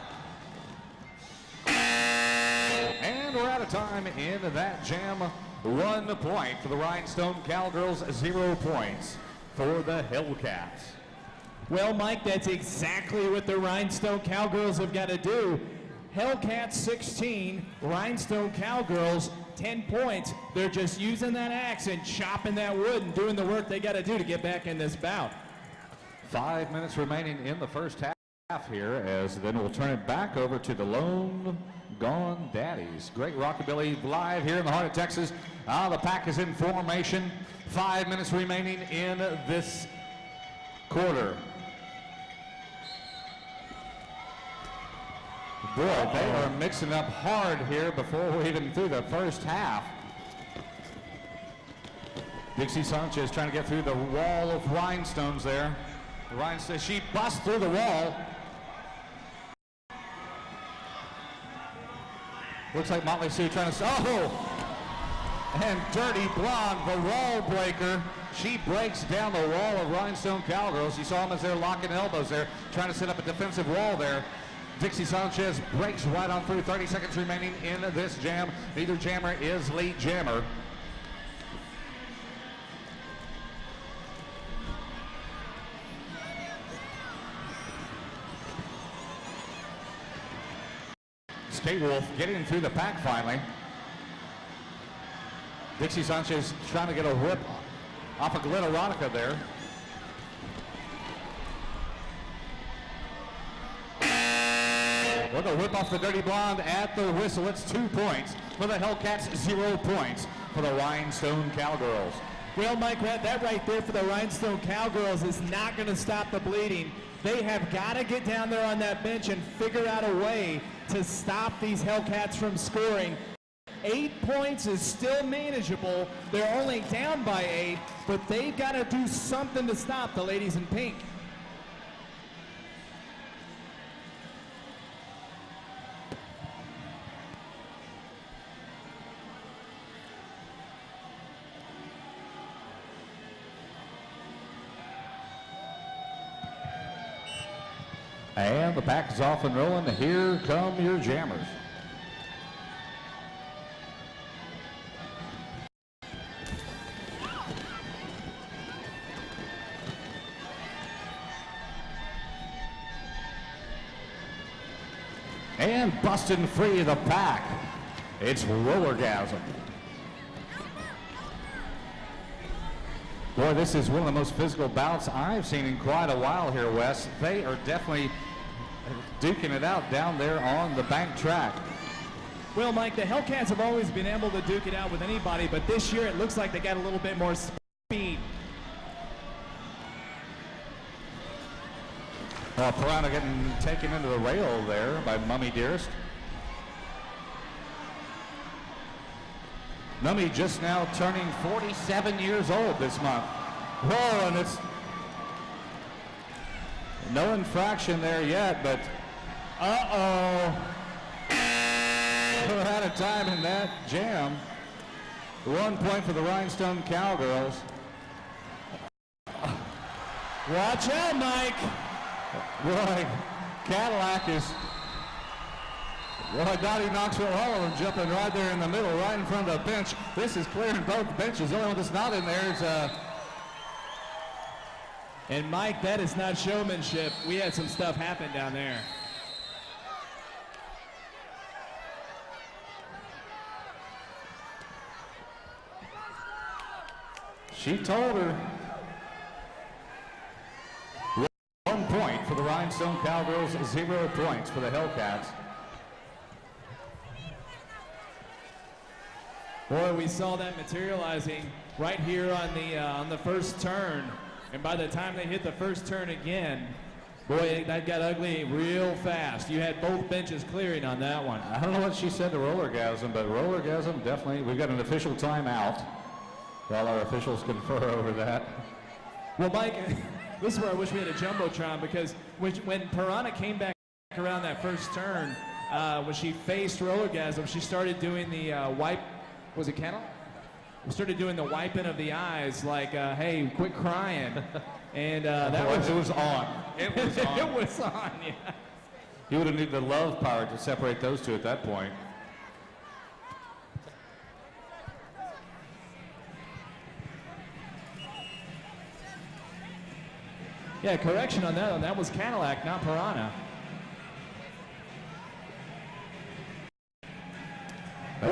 And we're out of time in that jam. 1 point for the Rhinestone Cowgirls, 0 points for the Hellcats. Well, Mike, that's exactly what the Rhinestone Cowgirls have got to do. Hellcats 16, Rhinestone Cowgirls 10 points. They're just using that axe and chopping that wood and doing the work they got to do to get back in this bout. 5 minutes remaining in the first half here, as then we'll turn it back over to the Lone Gone Daddies. Great rockabilly live here in the heart of Texas. The pack is in formation. 5 minutes remaining in this quarter. Boy, they are mixing up hard here before we're even through the first half. Dixie Sanchez trying to get through the wall of rhinestones there. Rhinestone, she busts through the wall. Looks like Motley Sue trying to, and Dirty Blonde, the wall breaker. She breaks down the wall of Rhinestone Cowgirls. You saw them as they're locking elbows there, trying to set up a defensive wall there. Dixie Sanchez breaks right on through. 30 seconds remaining in this jam. Neither jammer is lead jammer. Skate Wolf getting through the pack finally. Dixie Sanchez trying to get a whip off of Glenn Erotica there. With a whip off the Dirty Blonde at the whistle. It's 2 points for the Hellcats, 0 points for the Rhinestone Cowgirls. Well, Mike, that right there for the Rhinestone Cowgirls is not going to stop the bleeding. They have got to get down there on that bench and figure out a way to stop these Hellcats from scoring. 8 points is still manageable. They're only down by 8, but they've got to do something to stop the ladies in pink. And the pack is off and rolling. Here come your jammers. And busting free of the pack, it's Rollergasm. Boy, this is one of the most physical bouts I've seen in quite a while here, Wes. They are definitely duking it out down there on the bank track. Well, Mike, the Hellcats have always been able to duke it out with anybody, but this year it looks like they got a little bit more speed. Piranha getting taken into the rail there by Mummy Dearest. Mummy just now turning 47 years old this month. Whoa, and it's no infraction there yet, but we're out of time in that jam. 1 point for the Rhinestone Cowgirls. Watch out, Mike. Boy, Cadillac is, boy, Dottie Knoxville, all of them jumping right there in the middle, right in front of the bench. This is clearing both benches. The only one that's not in there is and Mike, that is not showmanship. We had some stuff happen down there. She told her. 1 point for the Rhinestone Cowgirls, 0 points for the Hellcats. Boy, we saw that materializing right here on the first turn, and by the time they hit the first turn again, boy, that got ugly real fast. You had both benches clearing on that one. I don't know what she said to Rollergasm, but Rollergasm definitely, we've got an official timeout while our officials confer over that. Well, Mike, this is where I wish we had a Jumbotron, because when Piranha came back around that first turn, when she faced Rollergasm, she started doing the wipe. Was it Kennel? We started doing the wiping of the eyes, like, hey, quit crying. And that it was on. It was on. It was on, yeah. You would have needed the love power to separate those two at that point. Yeah, correction on that one. That was Cadillac, not Piranha. Oh,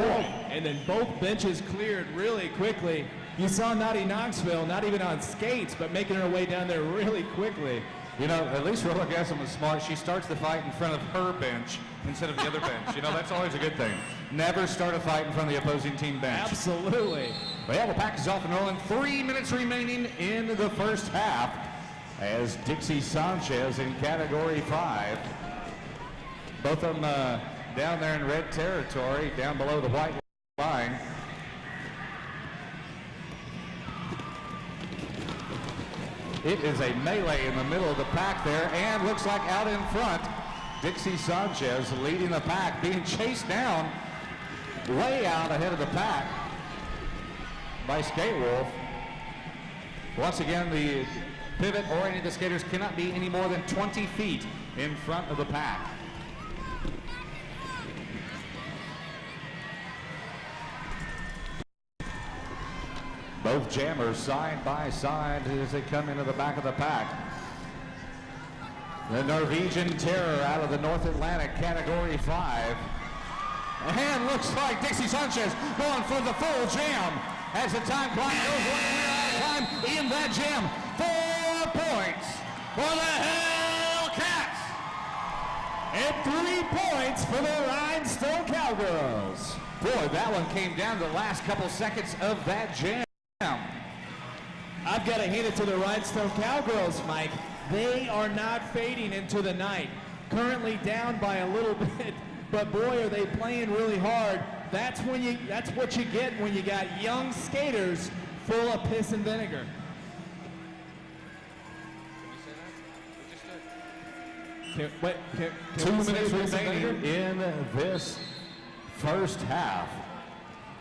and then both benches cleared really quickly. You saw Naughty Knoxville, not even on skates, but making her way down there really quickly. You know, at least Rollergasm was smart. She starts the fight in front of her bench instead of the other bench. You know, that's always a good thing. Never start a fight in front of the opposing team bench. Absolutely. But yeah, the pack is off and rolling. 3 minutes remaining in the first half as Dixie Sanchez in Category 5. Both of them down there in red territory, down below the white line. It is a melee in the middle of the pack there, and looks like out in front, Dixie Sanchez leading the pack, being chased down way out ahead of the pack by Skate Wolf. Once again, the pivot-oriented skaters cannot be any more than 20 feet in front of the pack. Both jammers side by side as they come into the back of the pack. The Norwegian Terror out of the North Atlantic, Category 5. And looks like Dixie Sanchez going for the full jam as the time clock goes away. We're out of time in that jam. 4 points for the Hellcats. And 3 points for the Rhinestone Cowgirls. Boy, that one came down to the last couple seconds of that jam. I've got to hand it to the Rhinestone Cowgirls, Mike. They are not fading into the night. Currently down by a little bit, but boy, are they playing really hard. That's what you get when you got young skaters full of piss and vinegar. Can 2 minutes remaining in this first half.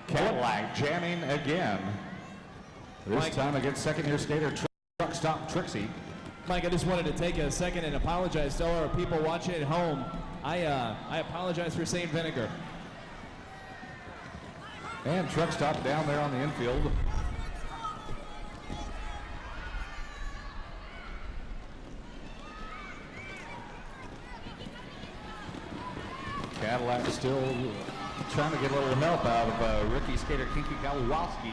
Cadillac jamming again. This time against second-year skater Truck Stop Trixie. Mike, I just wanted to take a second and apologize to all our people watching at home. I apologize for saying vinegar. And Truck Stop down there on the infield. Cadillac still trying to get a little help out of rookie skater Kinky Kowalski.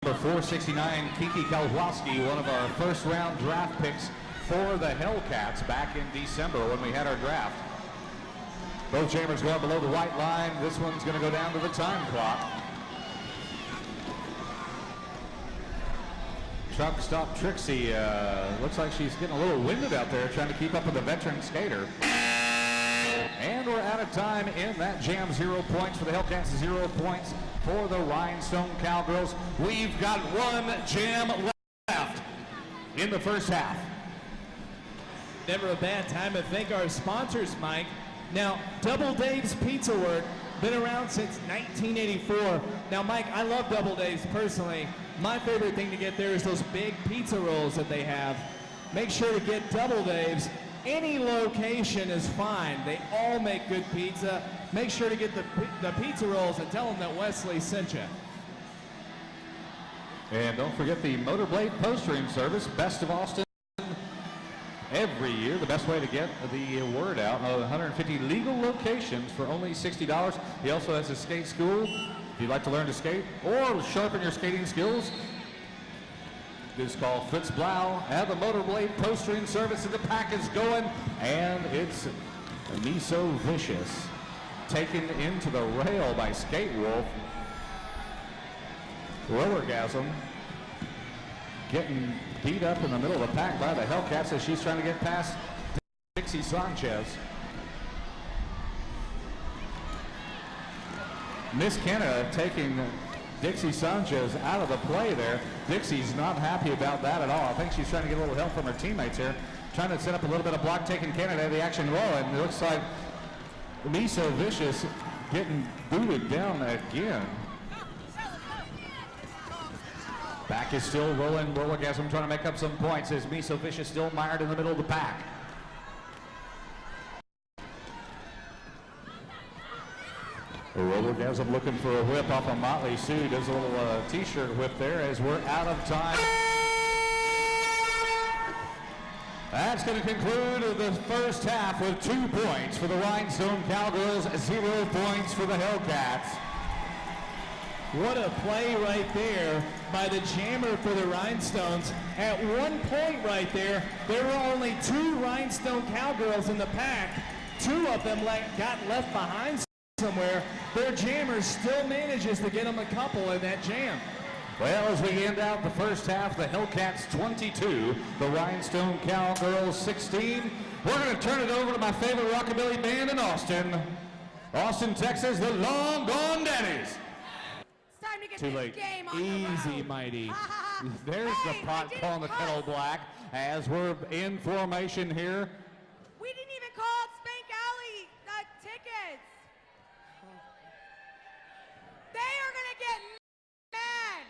Number 469, Kinky Kowalski, one of our first-round draft picks for the Hellcats back in December when we had our draft. Both jammers going below the white line. This one's going to go down to the time clock. Truck Stop Trixie looks like she's getting a little winded out there trying to keep up with the veteran skater. And we're out of time in that jam. 0 points for the Hellcats, 0 points for the Rhinestone Cowgirls. We've got one jam left in the first half. Never a bad time to thank our sponsors, Mike. Now, Double Dave's Pizza Work, been around since 1984. Now, Mike, I love Double Dave's personally. My favorite thing to get there is those big pizza rolls that they have. Make sure to get Double Dave's. Any location is fine. They all make good pizza. Make sure to get the pizza rolls and tell them that Wesley sent you. And don't forget the Motorblade post-stream service, Best of Austin every year. The best way to get the word out, 150 legal locations for only $60. He also has a skate school. If you'd like to learn to skate or sharpen your skating skills, it's called Fritz Blau. Have the motor blade postering service, and the pack is going, and it's Miso Vicious taken into the rail by Skate Wolf. Rollergasm getting beat up in the middle of the pack by the Hellcats as she's trying to get past Dixie Sanchez. Miss Canada taking Dixie Sanchez out of the play there. Dixie's not happy about that at all. I think she's trying to get a little help from her teammates here, trying to set up a little bit of block, taking Canada the action low, and it looks like Miso Vicious getting booted down again. Back is still rolling. Rollergasm trying to make up some points as Miso Vicious still mired in the middle of the pack. Rollergasm looking for a whip off of Motley Sue. Does a little t-shirt whip there as we're out of time. That's going to conclude the first half with 2 points for the Rhinestone Cowgirls, 0 points for the Hellcats. What a play right there by the jammer for the Rhinestones. At one point right there, there were only 2 Rhinestone Cowgirls in the pack. 2 of them got left behind somewhere. Their jammer still manages to get them a couple in that jam. Well, as we end out the first half, the Hellcats 22, the Rhinestone Cowgirls 16. We're going to turn it over to my favorite rockabilly band in Austin. Austin, Texas, the Long Gone Daddies. It's time to get Too this late. game on the Easy, road. mighty. There's the pot calling the kettle black as we're in formation here. We didn't even call out Spank Alley tickets. They are going to get mad.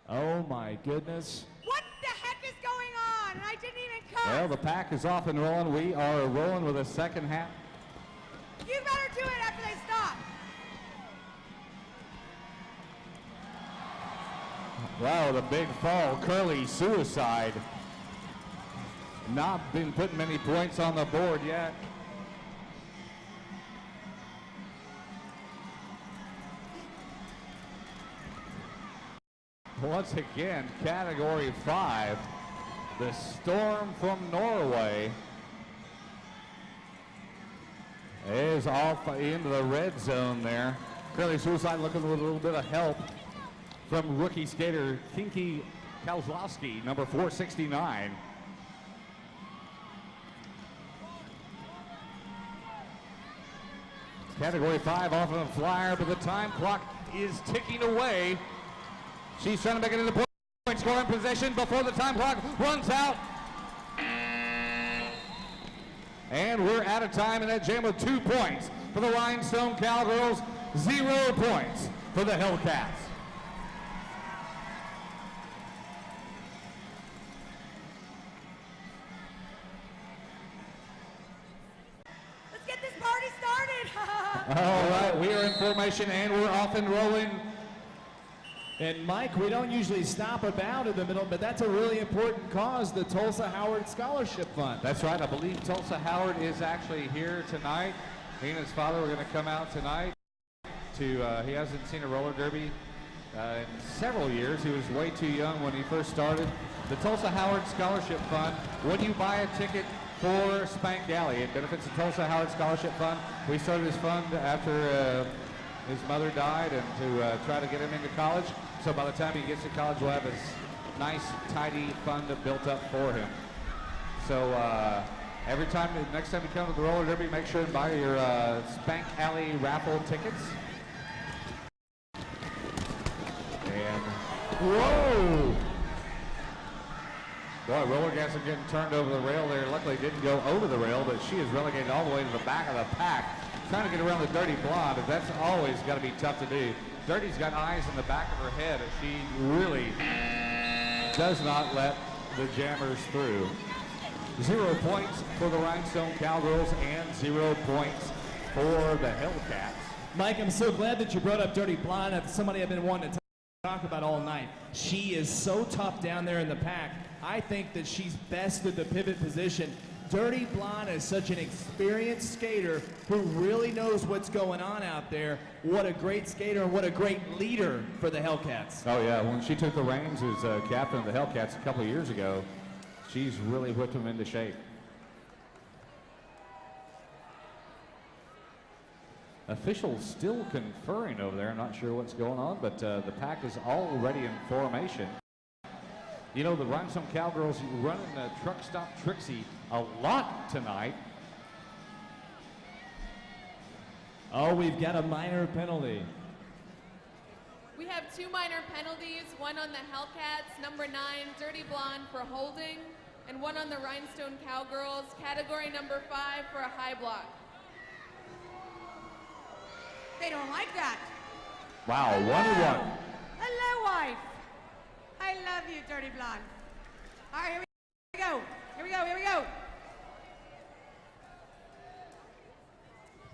Oh my goodness. What the heck is going on? And I didn't even cut. Well, the pack is off and rolling. We are rolling with a second half. You better do it after they stop. Wow, the big fall. Curly Suicide. Not been putting many points on the board yet. Once again, category 5, the Storm from Norway is off into the red zone there. Curly Suicide looking with a little bit of help from rookie skater Kinky Kozlowski, number 469. Category 5 off of a flyer, but the time clock is ticking away. She's trying to make it into point scoring position before the time clock runs out. And we're out of time in that jam with 2 points for the Rhinestone Cowgirls, 0 points for the Hellcats. Let's get this party started. All right, we are in formation and we're off and rolling. And Mike, we don't usually stop about in the middle, but that's a really important cause, the Tulsa Howard Scholarship Fund. That's right. I believe Tulsa Howard is actually here tonight. He and his father were going to come out tonight to, he hasn't seen a roller derby in several years. He was way too young when he first started. The Tulsa Howard Scholarship Fund, when you buy a ticket for Spank Alley, it benefits the Tulsa Howard Scholarship Fund. We started this fund after his mother died and to try to get him into college. So by the time he gets to college, we'll have his nice, tidy fund built up for him. So every time, next time you come to the roller derby, make sure and buy your Spank Alley raffle tickets. And whoa! Boy, Rollergasm getting turned over the rail there. Luckily didn't go over the rail, but she is relegated all the way to the back of the pack. Trying to get around the Dirty Blonde, but that's always got to be tough to do. Dirty's got eyes in the back of her head, and she really does not let the jammers through. 0 points for the Rhinestone Cowgirls and 0 points for the Hellcats. Mike, I'm so glad that you brought up Dirty Blonde. That's somebody I've been wanting to talk about all night. She is so tough down there in the pack. I think that she's best at the pivot position. Dirty Blonde is such an experienced skater who really knows what's going on out there. What a great skater and what a great leader for the Hellcats. Oh yeah, when she took the reins as captain of the Hellcats a couple of years ago, she's really whipped them into shape. Officials still conferring over there. I'm not sure what's going on, but the pack is already in formation. You know, the Rhinestone Cowgirls running the truck stop Trixie a lot tonight. Oh, we've got a minor penalty. We have 2 minor penalties, one on the Hellcats, number 9, Dirty Blonde for holding, and one on the Rhinestone Cowgirls, category number 5 for a high block. They don't like that. Wow, Hello. 1-1. Hello, wife. I love you, Dirty Blonde. All right, here we go. Here we go, here we go.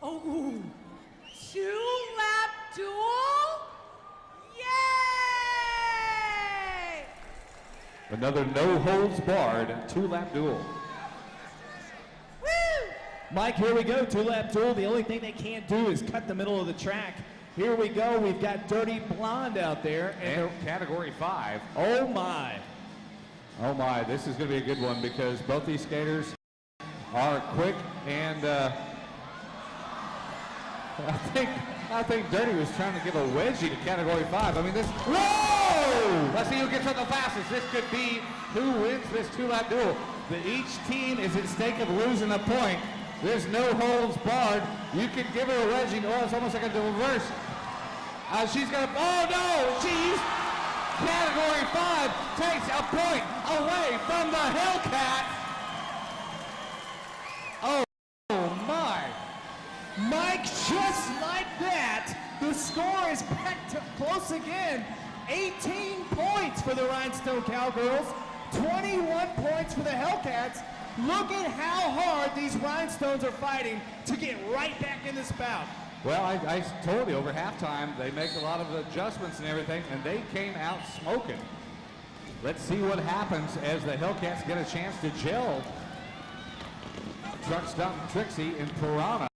Oh, 2-lap duel? Yay! Another no holds barred 2-lap duel. Woo! Mike, here we go, 2-lap duel. The only thing they can't do is cut the middle of the track. Here we go, we've got Dirty Blonde out there. And category 5. Oh my. Oh my, this is going to be a good one because both these skaters are quick and I think Dirty was trying to give a wedgie to category 5. I mean this, whoa! Let's see who gets up the fastest. This could be who wins this 2-lap duel. Each team is at stake of losing a point. There's no holds barred. You can give her a wedgie. Oh, it's almost like a reverse. She's going to, oh no, she's, category 5 takes a point away from the Hellcats. Oh my. Mike, just like that, the score is back to close again. 18 points for the Rhinestone Cowgirls, 21 points for the Hellcats. Look at how hard these Rhinestones are fighting to get right back in this bout. Well, I told you over halftime they make a lot of adjustments and everything, and they came out smoking. Let's see what happens as the Hellcats get a chance to gel. Truck Stop Trixie and Piranha.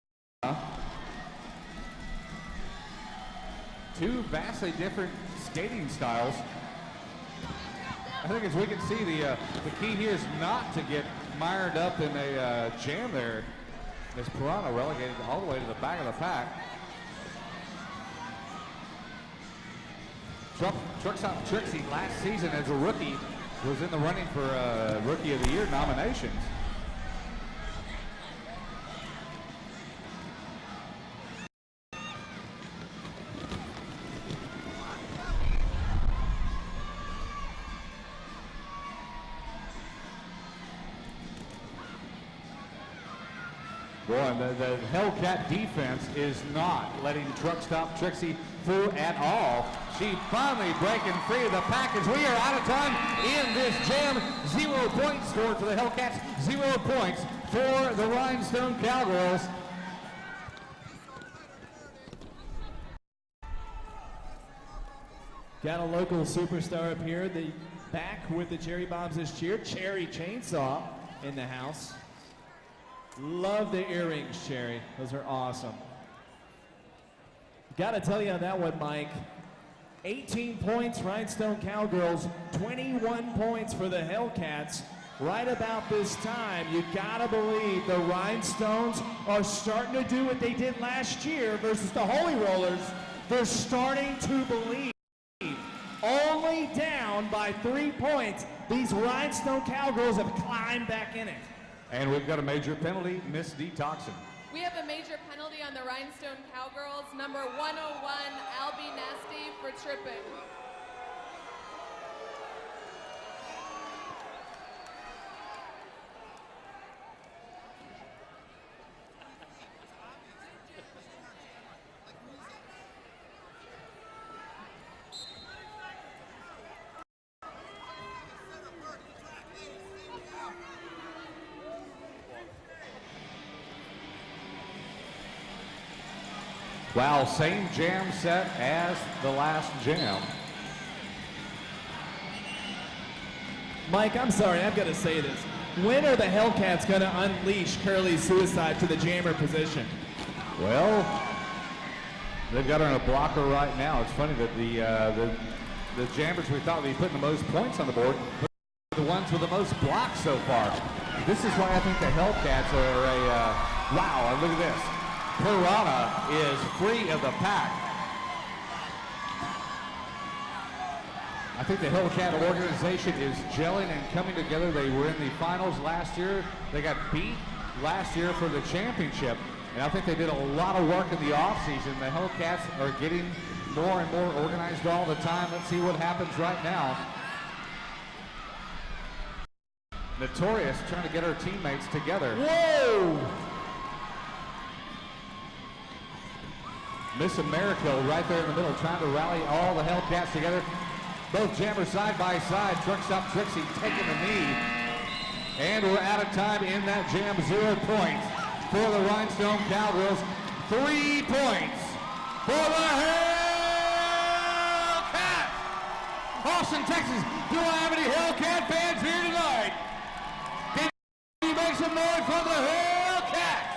2 vastly different skating styles. I think as we can see, the key here is not to get mired up in a jam there. As Piranha relegated all the way to the back of the pack. Truck Stop Trixie last season as a rookie was in the running for Rookie of the Year nominations. Boy, the Hellcat defense is not letting Truck Stop Trixie through at all. She finally breaking free of the pack as we are out of time in this jam. 0 points scored for the Hellcats, 0 points for the Rhinestone Cowgirls. Got a local superstar up here, the back with the Cherry Bombs this cheer, Cherry Chainsaw in the house. Love the earrings, Cherry. Those are awesome. Got to tell you on that one, Mike. 18 points, Rhinestone Cowgirls. 21 points for the Hellcats. Right about this time, you got to believe the Rhinestones are starting to do what they did last year versus the Holy Rollers. They're starting to believe. Only down by 3 points, these Rhinestone Cowgirls have climbed back in it. And we've got a major penalty, Miss Detoxin. We have a major penalty on the Rhinestone Cowgirls, number 101, Albie Nasty for tripping. Wow, same jam set as the last jam. Mike, I'm sorry, I've got to say this. When are the Hellcats going to unleash Curly's suicide to the jammer position? Well, they've got her in a blocker right now. It's funny that the jammers we thought would be putting the most points on the board are the ones with the most blocks so far. This is why I think the Hellcats are a, wow, look at this. Piranha is free of the pack. I think the Hellcat organization is gelling and coming together. They were in the finals last year. They got beat last year for the championship. And I think they did a lot of work in the offseason. The Hellcats are getting more and more organized all the time. Let's see what happens right now. Notorious trying to get her teammates together. Whoa! Miss America right there in the middle trying to rally all the Hellcats together. Both jammers side by side. Truck stop Trixie taking the knee. And we're out of time in that jam. 0 points for the Rhinestone Cowgirls. 3 points for the Hellcats. Austin, Texas. Do I have any Hellcat fans here tonight? Can you make some noise for the Hellcats?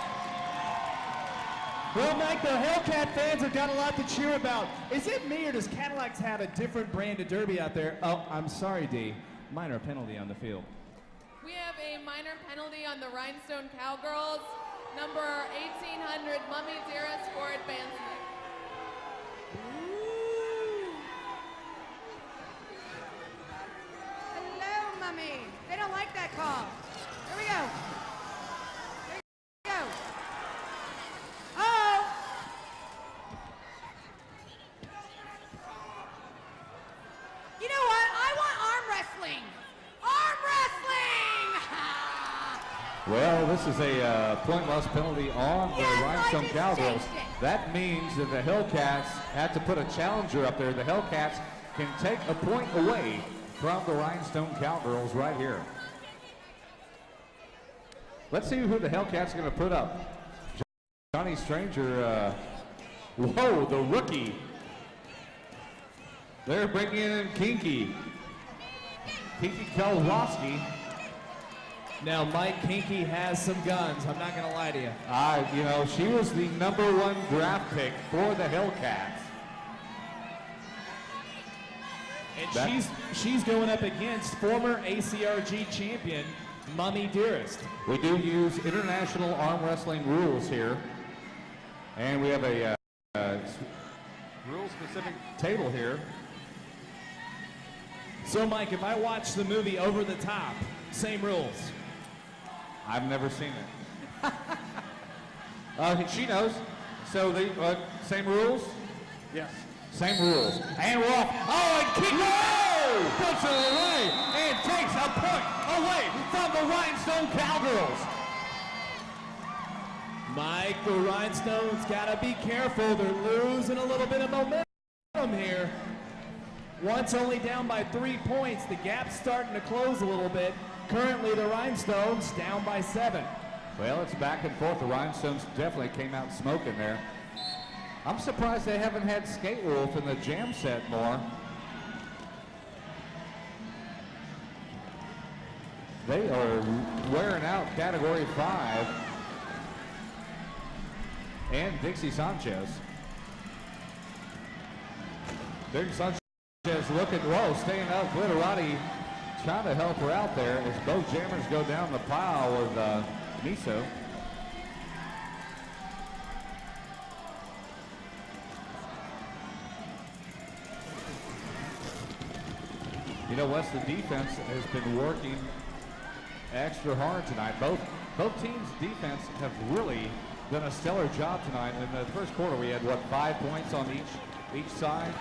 Well, Mike, the Hellcat fans have got a lot to cheer about. Is it me, or does Cadillacs have a different brand of derby out there? Oh, I'm sorry, D. Minor penalty on the field. We have a minor penalty on the Rhinestone Cowgirls, number 1800, Mummy Dearest for advancement. Hello, Mummy. They don't like that call. Here we go. Here we go. Oh! You know what? I want arm wrestling. Arm wrestling! Well, this is a point loss penalty on the Rhinestone Cowgirls. That means that the Hellcats had to put a challenger up there. The Hellcats can take a point away from the Rhinestone Cowgirls right here. Let's see who the Hellcats are going to put up. Johnny Stranger, whoa, the rookie. They're bringing in Kinky Kelwowski. Now, Mike, Kinky has some guns. I'm not going to lie to you. You know, she was the #1 draft pick for the Hellcats. And she's going up against former ACRG champion, Mummy Dearest. We do use international arm wrestling rules here. And we have a rule-specific table here. So, Mike, if I watch the movie Over the Top, same rules. I've never seen it. She knows. So the same rules? Yes. Same rules. And we're off. Oh, and kick puts it away and takes a point away from the Rhinestone Cowgirls. Mike, the Rhinestones got to be careful. They're losing a little bit of momentum here. Once only down by 3 points. The gap's starting to close a little bit. Currently, the Rhinestones down by 7. Well, it's back and forth. The Rhinestones definitely came out smoking there. I'm surprised they haven't had Skate Wolf in the jam set more. They are wearing out Category 5 and Dixie Sanchez. Dixie Sanchez looking, whoa, staying up. Glitterati trying to help her out there as both jammers go down the pile with Miso. You know, Wes, the defense has been working extra hard tonight. Both teams' defense have really done a stellar job tonight. In the first quarter, we had, what, 5 points on each side?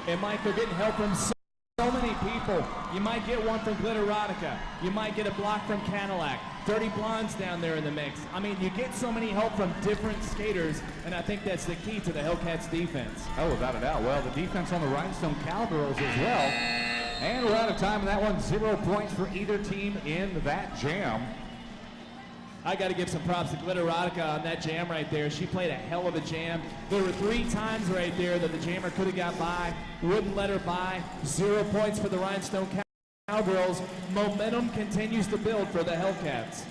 And, Mike, they're getting help from so many people. You might get one from Glitterotica. You might get a block from Cadillac. Dirty Blonde's down there in the mix. I mean, you get so many help from different skaters, and I think that's the key to the Hellcats' defense. Oh, without a doubt. Well, the defense on the Rhinestone Cowgirls as well. And we're out of time in that one. 0 points for either team in that jam. I got to give some props to Glitterotica on that jam right there. She played a hell of a jam. There were 3 times right there that the jammer could have got by, wouldn't let her by. 0 points for the Rhinestone Cowgirls. Momentum continues to build for the Hellcats.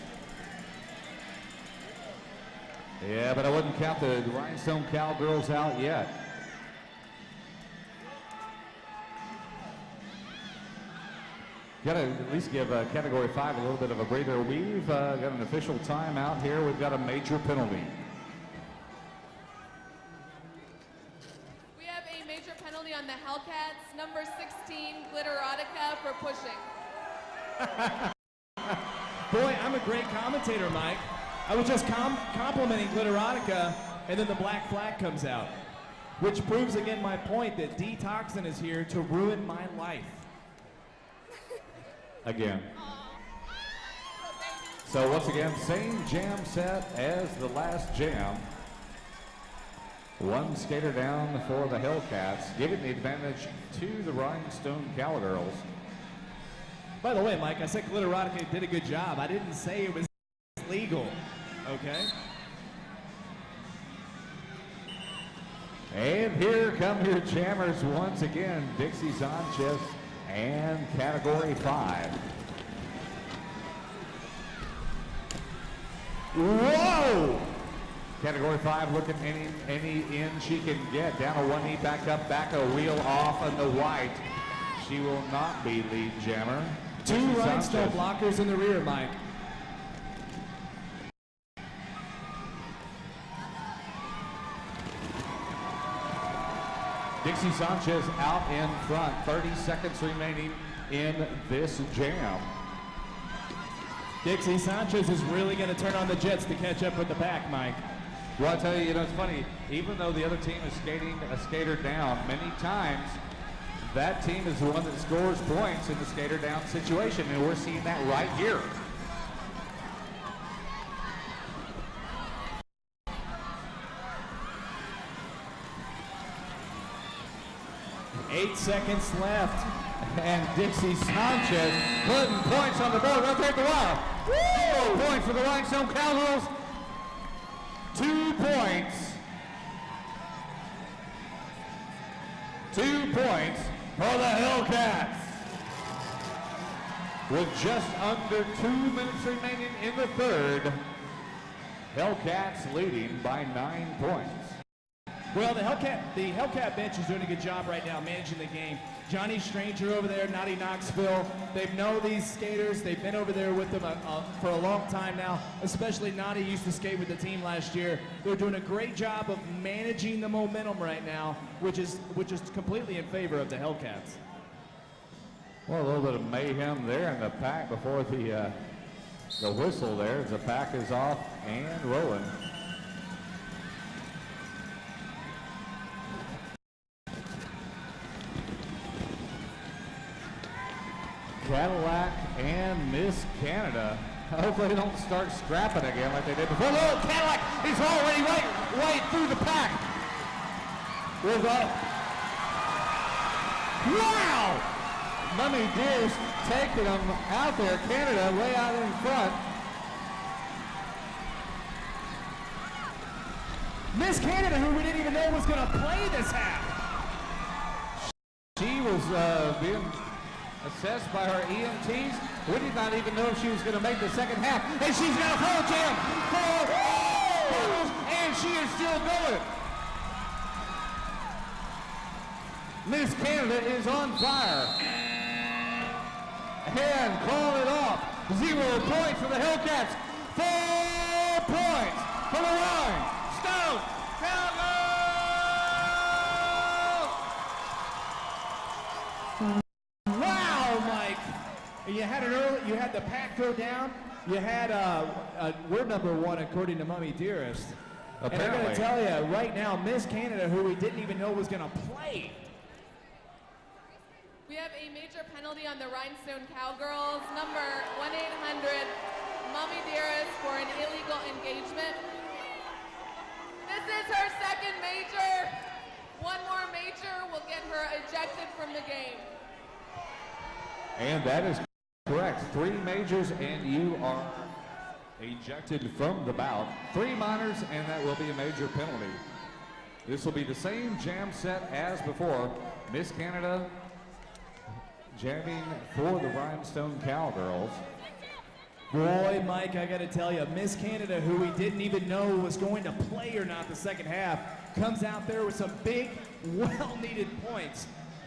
Yeah, but I wouldn't count the Rhinestone Cowgirls out yet. Got to at least give Category 5 a little bit of a breather. We've got an official timeout here. We've got a major penalty. We have a major penalty on the Hellcats, number 16, Glitterotica, for pushing. Boy, I'm a great commentator, Mike. I was just complimenting Glitterotica, and then the black flag comes out, which proves again my point that D-Toxin is here to ruin my life. Again. So once again, same jam set as the last jam. One skater down for the Hellcats, giving the advantage to the Rhinestone Cowgirls. By the way, Mike, I said Glitterotica did a good job. I didn't say it was legal, okay? And here come your jammers once again, Dixie Sanchez and Category 5. Whoa! Category 5 looking any in she can get. Down a one knee, back up, back a wheel off on the white. She will not be lead jammer. Two Rhinestone blockers in the rear, Mike. Dixie Sanchez out in front, 30 seconds remaining in this jam. Dixie Sanchez is really going to turn on the jets to catch up with the pack, Mike. Well, I tell you, it's funny, even though the other team is skating a skater down, many times that team is the one that scores points in the skater down situation, and we're seeing that right here. Eight seconds left. And Dixie Sanchez putting points on the board right there at the wire. Woo! Points for the Rhinestone Cowgirls. 2 points. 2 points for the Hellcats. With just under 2 minutes remaining in the third, Hellcats leading by 9 points. Well, the Hellcat bench is doing a good job right now managing the game. Johnny Stranger over there, Naughty Knoxville, they know these skaters. They've been over there with them for a long time now, especially Naughty used to skate with the team last year. They're doing a great job of managing the momentum right now, which is completely in favor of the Hellcats. Well, a little bit of mayhem there in the pack before the whistle there as the pack is off and rolling. Cadillac and Miss Canada. Hopefully they don't start scrapping again like they did before. Oh, Cadillac is already right through the pack. With wow! Mummy Dearest taking them out there. Canada way out in front. Miss Canada, who we didn't even know was going to play this half. She was being assessed by her EMTs. We did not even know if she was going to make the second half. And she's got a full jam for Cardinals, and she is still going. Miss Canada is on fire. And call it off. 0 points for the Hellcats. 4 points for the Rhinestone Cowgirls. Wow, Mike! You had the pack go down. You had we're number 1 according to Mummy Dearest. Apparently. And I'm going to tell you right now, Miss Canada, who we didn't even know was going to play. We have a major penalty on the Rhinestone Cowgirls, number 1-800 Mommy Dearest for an illegal engagement. This is her second major. One more major will get her ejected from the game. And that is correct. 3 majors and you are ejected from the bout. 3 minors and that will be a major penalty. This will be the same jam set as before. Miss Canada jamming for the Rhinestone Cowgirls. Boy, Mike, I got to tell you, Miss Canada, who we didn't even know was going to play or not the second half, comes out there with some big, well-needed points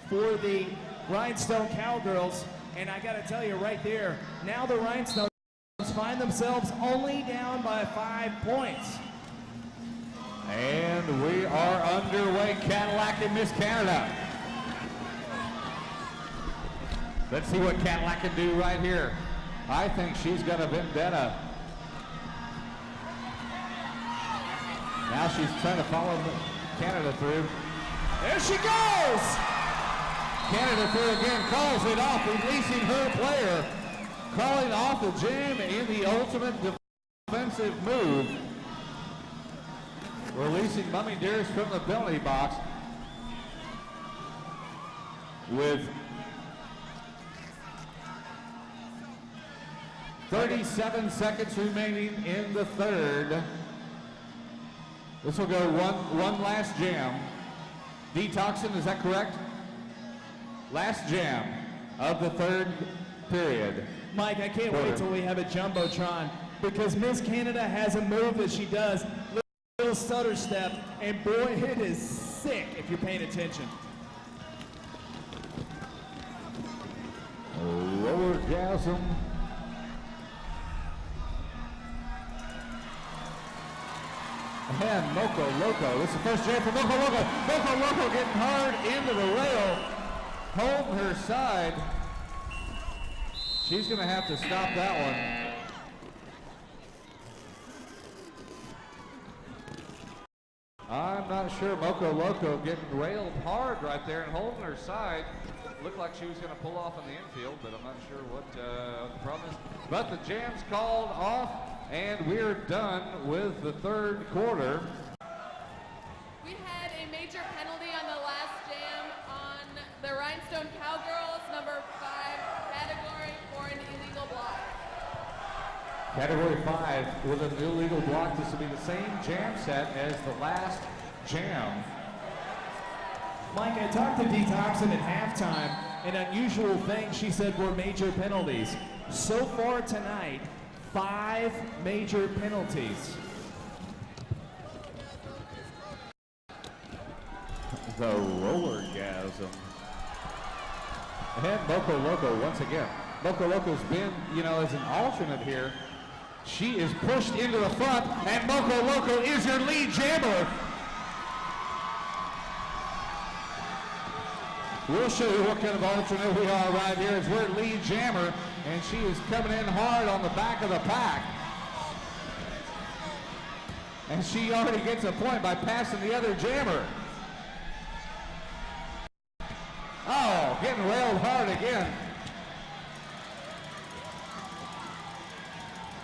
for the Rhinestone Cowgirls. And I got to tell you right there, now the Rhinestones find themselves only down by 5 points. And we are underway. Cadillac and Miss Canada. Let's see what Cadillac can do right here. I think she's got a vendetta. Now she's trying to follow Canada through. There she goes! Canada through again, calls it off, releasing her player. Calling off the jam in the ultimate defensive move. Releasing Mummy Dearest from the penalty box with 37 seconds remaining in the third. This will go one last jam. Detoxin, is that correct? Last jam of the third period. Mike, I can't wait till we have a Jumbotron, because Miss Canada has a move that she does, little stutter step, and boy, it is sick if you're paying attention. Orgasm. And Moco Loco. This is the first jam for Moco Loco. Moco Loco getting hard into the rail, holding her side. She's going to have to stop that one. I'm not sure. Moco Loco getting railed hard right there and holding her side. Looked like she was going to pull off in the infield, but I'm not sure what the problem is. But the jam's called off, and we're done with the third quarter. We had a major penalty on the last jam on the Rhinestone Cowgirls, number 5 category for an illegal block. Category 5 with an illegal block. This will be the same jam set as the last jam. Mike, I talked to Detoxin at halftime. An unusual thing she said were major penalties. So far tonight, 5 major penalties. The rollergasm. And Moco Loco once again. Moco Loco's been, as an alternate here. She is pushed into the front, and Moco Loco is your lead jammer. We'll show you what kind of alternate we are right here as we're lead jammer, and she is coming in hard on the back of the pack. And she already gets a point by passing the other jammer. Oh, getting railed hard again.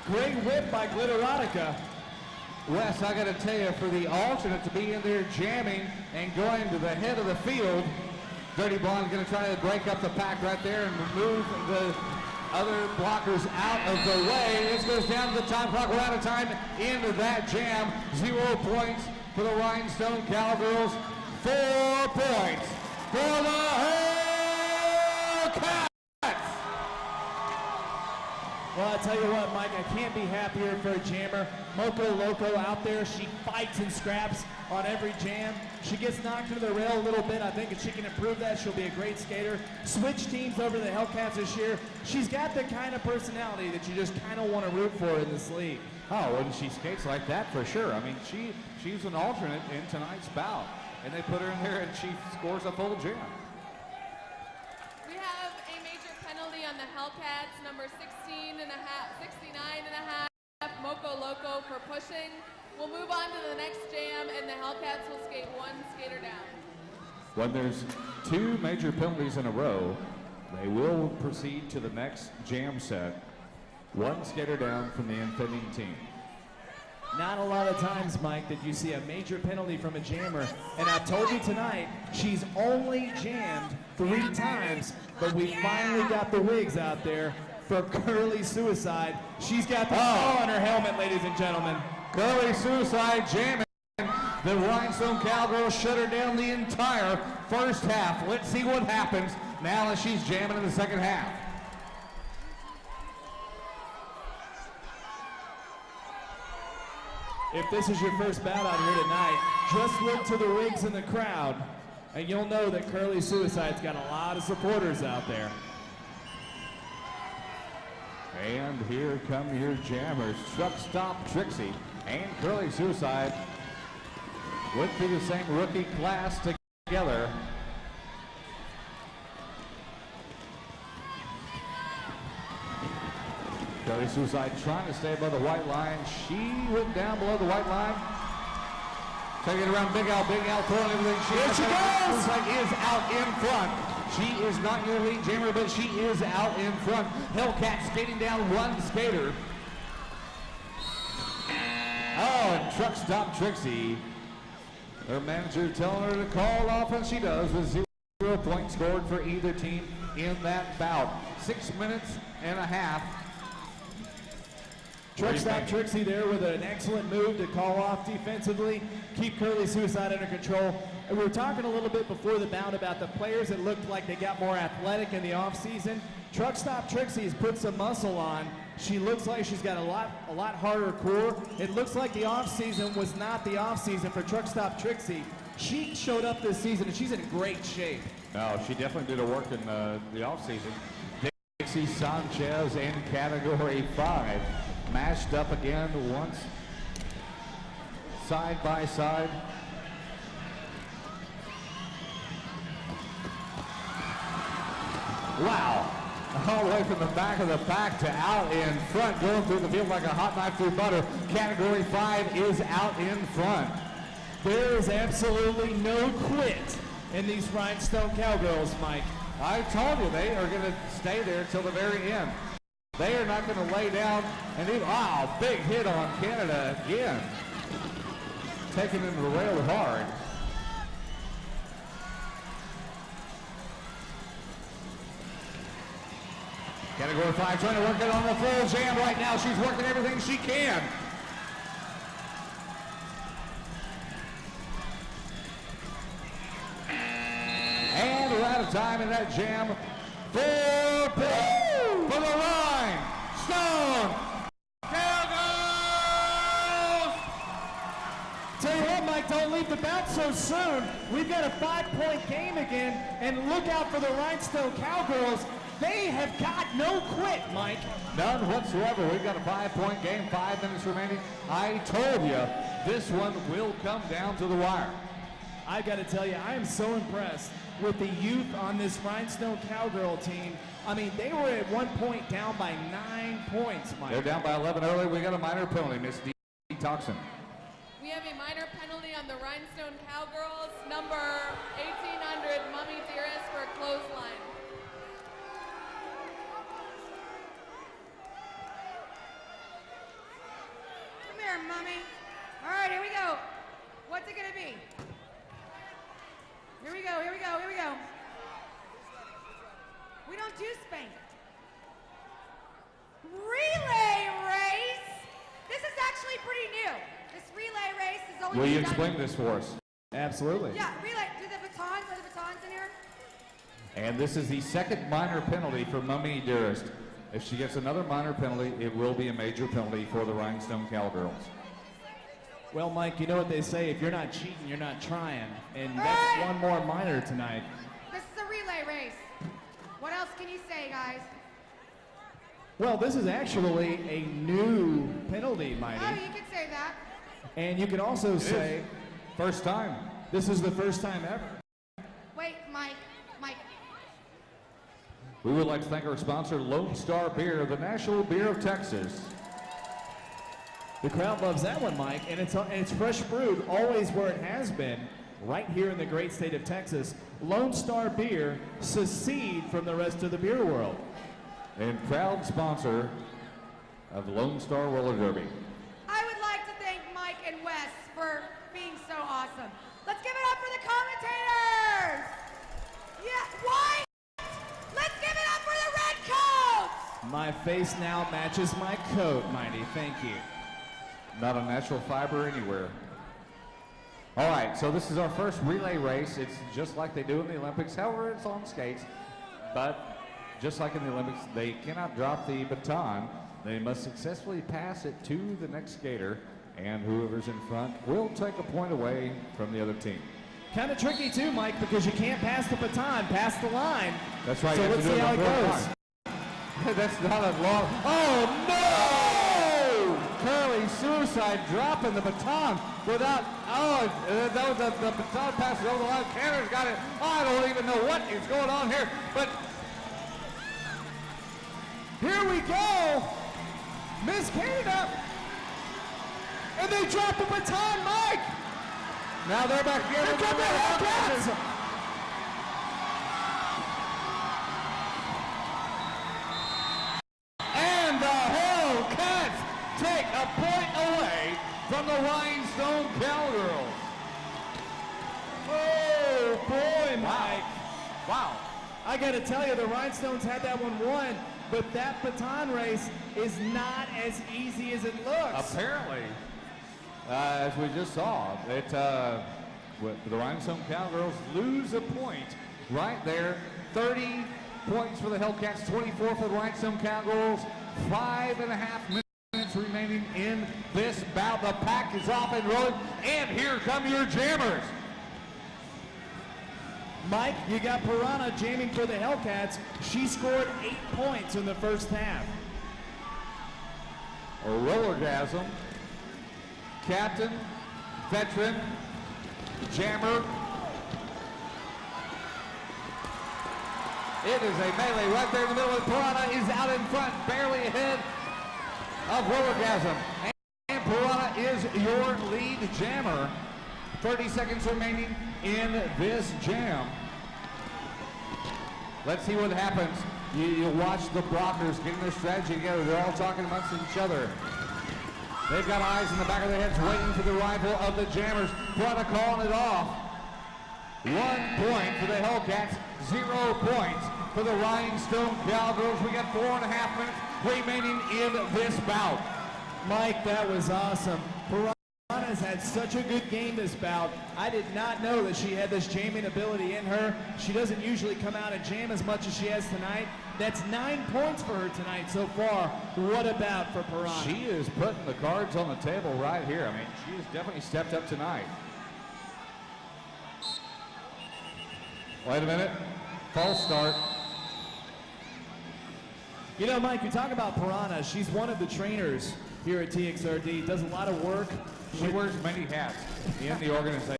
Great whip by Glitterotica. Wes, I got to tell you, for the alternate to be in there jamming and going to the head of the field, Dirty Blonde's going to try to break up the pack right there and move the other blockers out of the way. This goes down to the time clock. We're out of time into that jam. 0 points for the Rhinestone Cowgirls. 4 points for the Hellcats. Well, I tell you what, Mike, I can't be happier for a jammer. Moco Loco out there, she fights and scraps on every jam. She gets knocked into the rail a little bit. I think if she can improve that, she'll be a great skater. Switch teams over to the Hellcats this year. She's got the kind of personality that you just kind of want to root for in this league. Oh, and she skates like that for sure. I mean, she's an alternate in tonight's bout. And they put her in there and she scores a full jam. We have a major penalty on the Hellcats, number 69 and a half, Moco Loco for pushing. We'll move on to the next jam, and the Hellcats will skate 1 skater down. When there's 2 major penalties in a row, they will proceed to the next jam set. 1 skater down from the offending team. Not a lot of times, Mike, that you see a major penalty from a jammer. And I've told you tonight, she's only jammed 3 times, but we finally got the wigs out there for Curly Suicide. She's got the ball on her helmet, ladies and gentlemen. Curly Suicide jamming. The Rhinestone Cowgirls shut her down the entire first half. Let's see what happens now as she's jamming in the second half. If this is your first bout out here tonight, just look to the rigs in the crowd, and you'll know that Curly Suicide's got a lot of supporters out there. And here come your jammers, Truck Stop Trixie and Curly Suicide. Went through the same rookie class together. Curly Suicide trying to stay above the white line. She went down below the white line. Taking it around Big Al throwing everything. Here she goes! Suicide is out in front. She is not your lead jammer, but she is out in front. Hellcat skating down one skater. Oh, and Truck Stop Trixie. Her manager telling her to call off, and she does, with 0 points scored for either team in that bout. 6 minutes and a half. Truck Stop Trixie there with an excellent move to call off defensively, keep Curly Suicide under control. And we were talking a little bit before the bout about the players that looked like they got more athletic in the offseason. Truck Stop Trixie has put some muscle on. She looks like she's got a lot harder core. It looks like the offseason was not the offseason for Truck Stop Trixie. She showed up this season and she's in great shape. No, she definitely did her work in the offseason. Dixie Sanchez in category 5. Mashed up again once, side by side. Wow, all the way from the back of the pack to out in front, going through the field like a hot knife through butter. Category 5 is out in front. There is absolutely no quit in these Rhinestone Cowgirls, Mike. I told you, they are going to stay there till the very end. They are not going to lay down and even, wow, big hit on Canada again. Taking into the rail hard. Category 5 trying to work it on the full jam right now. She's working everything she can. And we're out of time in that jam. For the Rhinestone Cowgirls! Tell you what, Mike, don't leave the bout so soon. We've got a 5-point game again, and look out for the Rhinestone Cowgirls. They have got no quit, Mike. None whatsoever. We've got a 5-point game, 5 minutes remaining. I told you, this one will come down to the wire. I've got to tell you, I am so impressed with the youth on this Rhinestone Cowgirl team. I mean, they were at one point down by 9 points, Mike. They're down by 11 early. We got a minor penalty, Miss D. Toxin. We have a minor penalty on the Rhinestone Cowgirls, number 1800, Mummy Dearest, for a clothesline. Come here, Mummy. All right, here we go. What's it gonna be? Here we go, here we go, here we go. We don't do spank. Relay race. This is actually pretty new. This relay race is only. Will you been done- explain this for us? Absolutely. Yeah, relay. Do the batons? Are the batons in here? And this is the second minor penalty for Mummy Dearest. If she gets another minor penalty, it will be a major penalty for the Rhinestone Cowgirls. Well, Mike, you know what they say, if you're not cheating, you're not trying. And that's one more minor tonight. This is a relay race. What else can you say, guys? Well, this is actually a new penalty, Mighty. Oh, you could say that. And you can also say, First time. this is the first time ever. Wait, Mike. We would like to thank our sponsor, Lone Star Beer, the national beer of Texas. The crowd loves that one, Mike, and it's fresh brewed, always where it has been, right here in the great state of Texas. Lone Star Beer, secede from the rest of the beer world. And proud sponsor of the Lone Star Roller Derby. I would like to thank Mike and Wes for being so awesome. Let's give it up for the commentators! Yeah, why? Let's give it up for the red coats! My face now matches my coat, Mighty. Thank you. Not a natural fiber anywhere. All right, so this is our first relay race. It's just like they do in the Olympics. However, it's on skates. But just like in the Olympics, they cannot drop the baton. They must successfully pass it to the next skater, and whoever's in front will take a point away from the other team. Kind of tricky too, Mike, because you can't pass the baton past the line. That's right. So let's see how it goes. That's not a long. Oh no! Curly suicide dropping the baton without. Oh, that was the baton passes over the line. Canada's got it. I don't even know what is going on here, but here we go. Miss Canada, and they drop the baton, Mike. Now they're back here. Here come the Hellcats. And the Hellcats take a point away from the Rhinestone Cowgirls. Oh boy, Mike. Wow. I got to tell you, the Rhinestones had that one won, but that baton race is not as easy as it looks. Apparently. As we just saw, the Rhinestone Cowgirls lose a point right there. 30 points for the Hellcats, 24 for the Rhinestone Cowgirls. 5.5 minutes remaining in this bout. The pack is off and rolling, and here come your jammers. Mike, you got Piranha jamming for the Hellcats. She scored 8 points in the first half. A rollergasm. Captain, veteran, jammer. It is a melee right there in the middle, and Piranha is out in front, barely ahead of rollergasm. And Piranha is your lead jammer. 30 seconds remaining in this jam. Let's see what happens. You watch the blockers getting their strategy together. They're all talking amongst each other. They've got eyes in the back of their heads waiting for the arrival of the jammers. Piranha calling it off. 1 point for the Hellcats, 0 points for the Rhinestone Cowgirls. We got 4.5 minutes remaining in this bout. Mike, that was awesome. Piranha's had such a good game this bout. I did not know that she had this jamming ability in her. She doesn't usually come out and jam as much as she has tonight. That's 9 points for her tonight so far. What about for Piranha? She is putting the cards on the table right here. I mean, she has definitely stepped up tonight. Wait a minute. False start. You know, Mike, you talk about Piranha. She's one of the trainers here at TXRD. Does a lot of work. She wears many hats in the organization.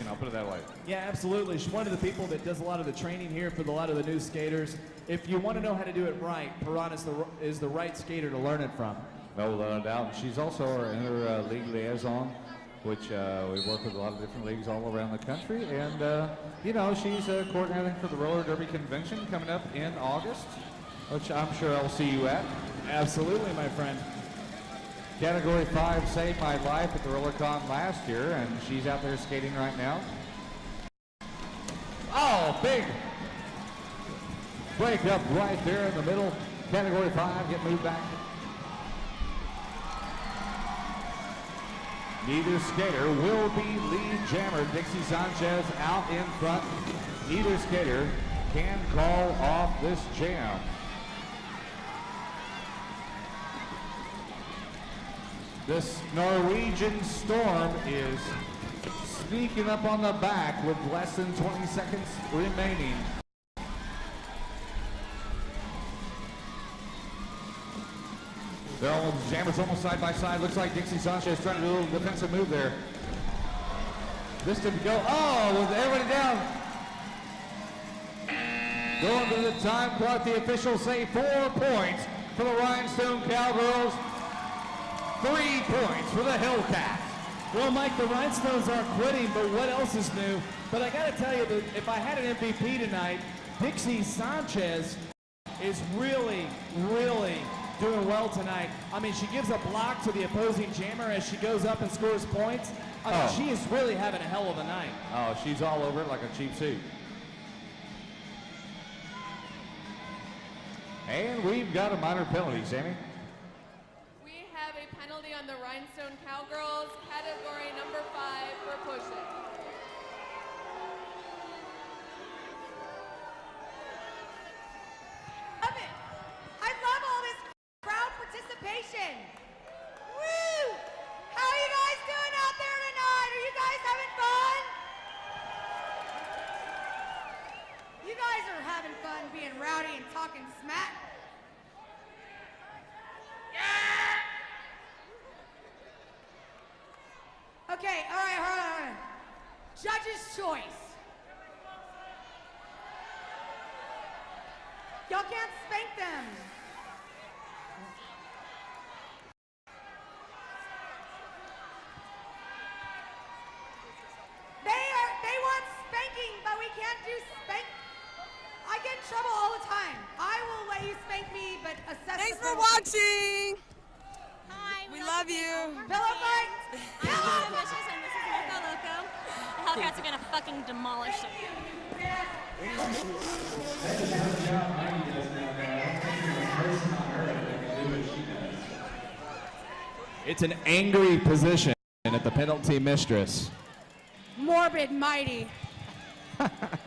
I'll put it that way. Yeah, absolutely. She's one of the people that does a lot of the training here for a lot of the new skaters. If you want to know how to do it right, Piranha is the right skater to learn it from. No doubt. She's also our inter-league liaison, which we work with a lot of different leagues all around the country. And, you know, she's coordinating for the Roller Derby Convention coming up in August, which I'm sure I'll see you at. Absolutely, my friend. Category 5 saved my life at the RollerCon last year, and she's out there skating right now. Oh, big break up right there in the middle. Category 5 get moved back. Neither skater will be lead jammer. Dixie Sanchez out in front. Neither skater can call off this jam. This Norwegian storm is sneaking up on the back with less than 20 seconds remaining. They're all jammers almost side by side. Looks like Dixie Sanchez trying to do a little defensive move there. This didn't go. Oh, with everybody down. Going to the time clock, the officials say 4 points for the Rhinestone Cowgirls. 3 points for the Hellcats. Well, Mike, the Rhinestones aren't quitting, but what else is new? But I got to tell you that if I had an MVP tonight, Dixie Sanchez is really, really doing well tonight. I mean, she gives a block to the opposing jammer as she goes up and scores points. I mean, she is really having a hell of a night. Oh, she's all over it like a cheap suit. And we've got a minor penalty, Sammy. We have a penalty on the Rhinestone Cowgirls, category number 5 for pushing. participation. Woo! How are you guys doing out there tonight? Are you guys having fun? You guys are having fun being rowdy and talking smack. Yeah! Okay, all right, hold on. Judge's choice. Y'all can't spank them. They want spanking, but we can't do spank. I get in trouble all the time. I will let you spank me, but assess. Thanks for watching. Hi, We love you. Pillow fight. I'm Vicious, and this is Loco Loco. The Hellcats are gonna fucking demolish it. It's an angry position at the penalty mistress. Morbid mighty.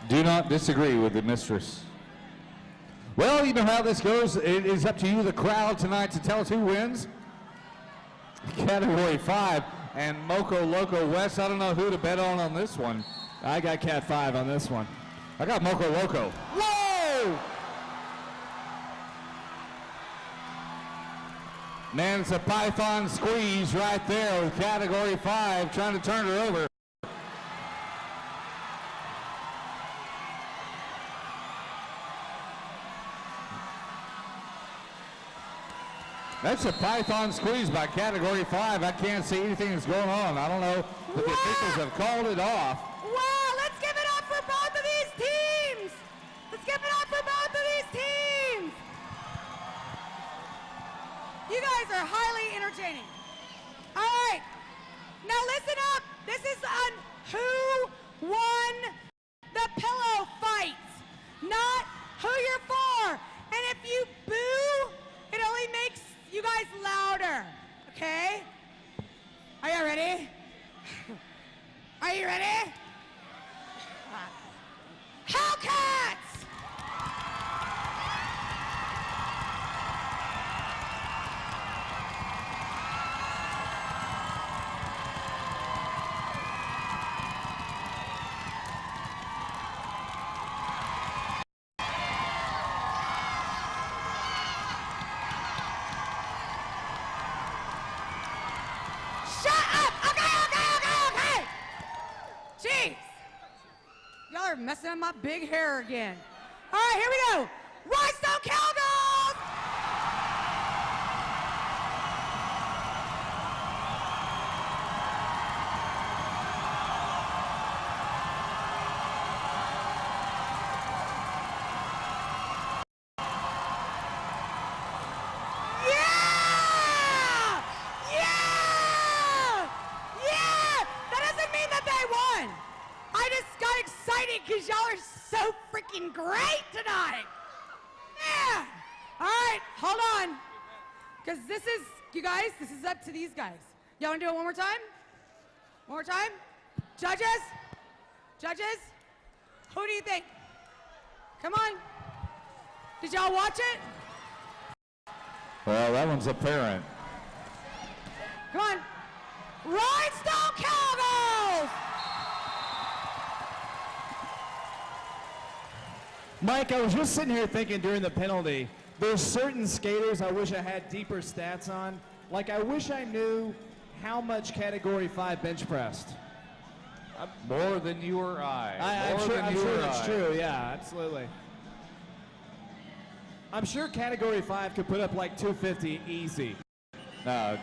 Do not disagree with the mistress. Well, you know how this goes. It is up to you, the crowd, tonight to tell us who wins. Category 5 and Moco Loco. Wes, I don't know who to bet on this one. I got Cat 5 on this one. I got Moco Loco. Whoa! Man, it's a python squeeze right there with Category 5 trying to turn her over. That's a python squeeze by Category 5. I can't see anything that's going on. I don't know if the officials have called it off. Wow, let's give it up for both of these teams. Let's give it up for both of these teams. You guys are highly entertaining. All right, now listen up. This is on who won the pillow fight, not who you're for. And if you boo, it only makes you guys louder, okay? Are you ready? Are you ready? Hellcats! Jeez! Y'all are messing up my big hair again. All right, here we go. Rhinestone Cowgirls! Yeah! Yeah! Yeah! That doesn't mean that they won. I just got excited because y'all are so freaking great tonight. Yeah. All right, hold on. Because this is, you guys, this is up to these guys. Y'all want to do it one more time? One more time? Judges? Judges? Who do you think? Come on. Did y'all watch it? Well, that one's apparent. Come on. Rhinestone Cowgirls! Mike, I was just sitting here thinking during the penalty, there's certain skaters I wish I had deeper stats on. Like, I wish I knew how much Category 5 bench pressed. More than you or I. I'm More sure, than I'm you sure or that's I. true, yeah, absolutely. I'm sure Category 5 could put up like 250 easy. No.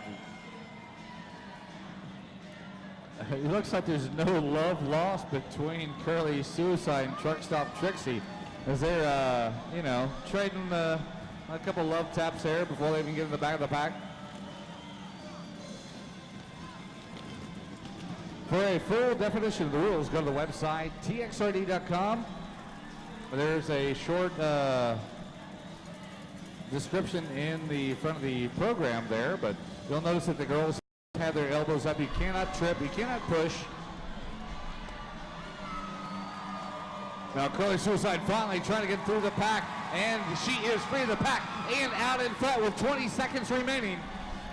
It looks like there's no love lost between Curly Suicide and Truck Stop Trixie, as they're, you know, trading a couple love taps there before they even get in the back of the pack. For a full definition of the rules, go to the website TXRD.com. There's a short description in the front of the program there, but you'll notice that the girls have their elbows up. You cannot trip, you cannot push. Now Curly Suicide finally trying to get through the pack. and she is free of the pack and out in front with 20 seconds remaining.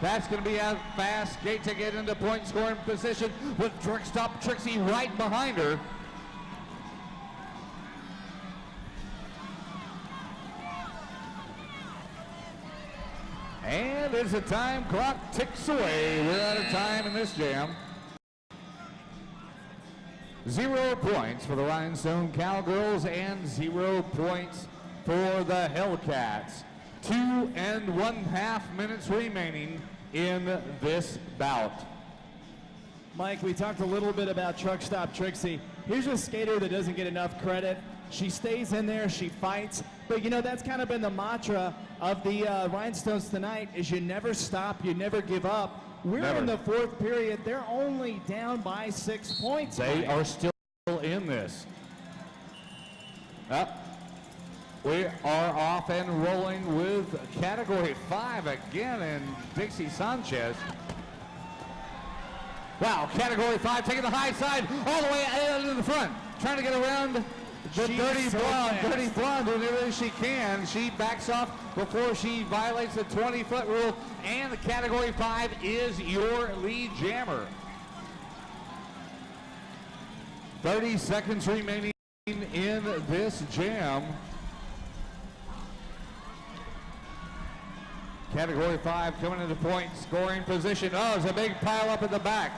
That's going to be a fast gate to get into point scoring position with Trick Stop Trixie right behind her. And as the time clock ticks away, we're out of time in this jam. 0 points for the Rhinestone Cowgirls and 0 points for the Hellcats. 2 1/2 minutes remaining in this bout. Mike, we talked a little bit about Truck Stop Trixie. Here's a skater that doesn't get enough credit. She stays in there, she fights, but you know, that's kind of been the mantra of the Rhinestones tonight, is you never stop, you never give up. We're in the 4th period. They're only down by 6 points. They are still in this. We are off and rolling with category 5 again, and Dixie Sanchez. Wow, category 5 taking the high side all the way out into the front, trying to get around the dirty blonde, doing everything she can. She backs off before she violates the 20-foot rule, and the category 5 is your lead jammer. 30 seconds remaining in this jam. Category 5 coming into point scoring position. Oh, there's a big pile up at the back.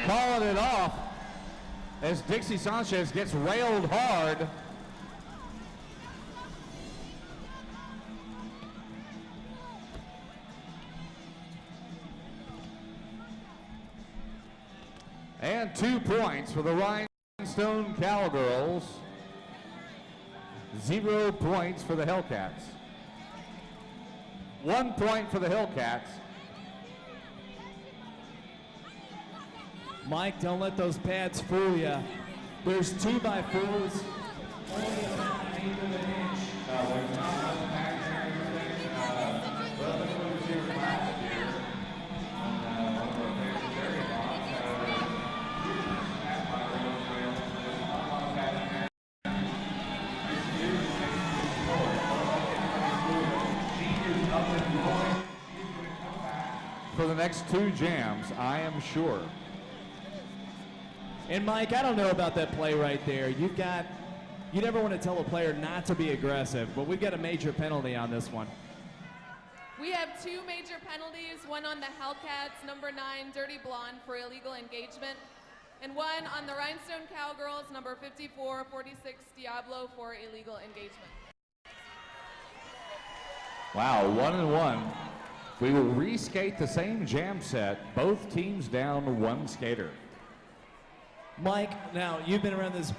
Calling it off as Dixie Sanchez gets railed hard. And 2 points for the Rhinestone Cowgirls. 0 points for the Hellcats. 1 point for the Hellcats. Mike, don't let those pads fool you. There's 2x4s. Only about 1/8 of an inch. For the next 2 jams, I am sure. And Mike, I don't know about that play right there. You never want to tell a player not to be aggressive, but we've got a major penalty on this one. We have 2 major penalties, one on the Hellcats, number 9, Dirty Blonde, for illegal engagement, and one on the Rhinestone Cowgirls, number 54, 46, Diablo, for illegal engagement. Wow, 1 and 1. We will reskate the same jam set, both teams down 1 skater. Mike, now you've been around this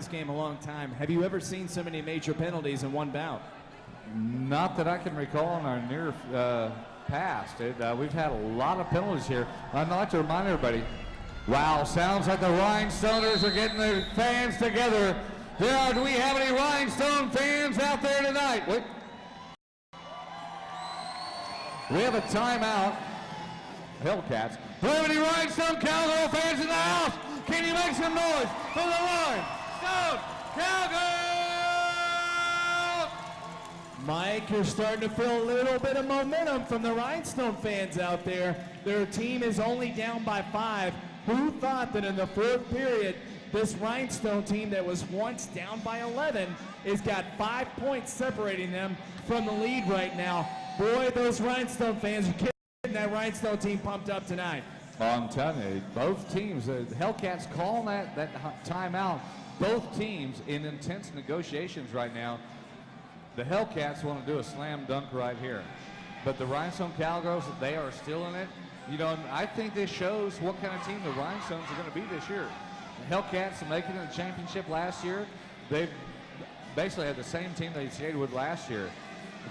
game a long time. Have you ever seen so many major penalties in one bout? Not that I can recall in our near past. We've had a lot of penalties here. I'd like to remind everybody. Wow, sounds like the Rhinestoners are getting their fans together. Do we have any Rhinestone fans out there tonight? We have a timeout. Hellcats. Do we have any Rhinestone Cowgirl fans in the house? Can you make some noise for the Rhinestone Cowgirls? Mike, you're starting to feel a little bit of momentum from the Rhinestone fans out there. Their team is only down by 5. Who thought that in the 4th period, this Rhinestone team that was once down by 11 has got 5 points separating them from the lead right now? Boy, those Rhinestone fans are getting that Rhinestone team pumped up tonight. I'm telling you, both teams, the Hellcats calling that timeout. Both teams in intense negotiations right now. The Hellcats want to do a slam dunk right here. But the Rhinestone Cowgirls, they are still in it. You know, I think this shows what kind of team the Rhinestones are going to be this year. The Hellcats making it the championship last year. They've basically had the same team they skated with last year.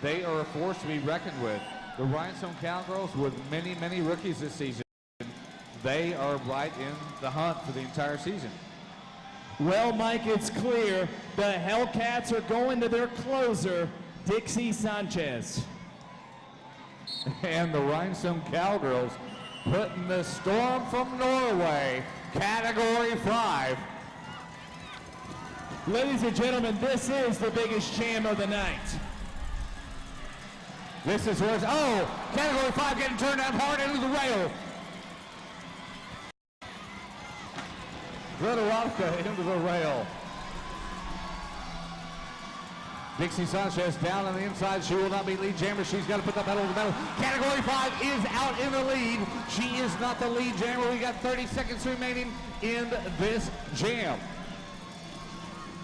They are a force to be reckoned with. The Rhinestone Cowgirls, with many, many rookies this season, they are right in the hunt for the entire season. Well, Mike, it's clear the Hellcats are going to their closer, Dixie Sanchez. And the Rhinestone Cowgirls putting the Storm from Norway, category 5. Ladies and gentlemen, this is the biggest jam of the night. This is where it's, Category 5 getting turned down hard into the rail. Gledorowska into the rail. Dixie Sanchez down on the inside. She will not be lead jammer. She's got to put the pedal to the metal. Category 5 is out in the lead. She is not the lead jammer. We got 30 seconds remaining in this jam.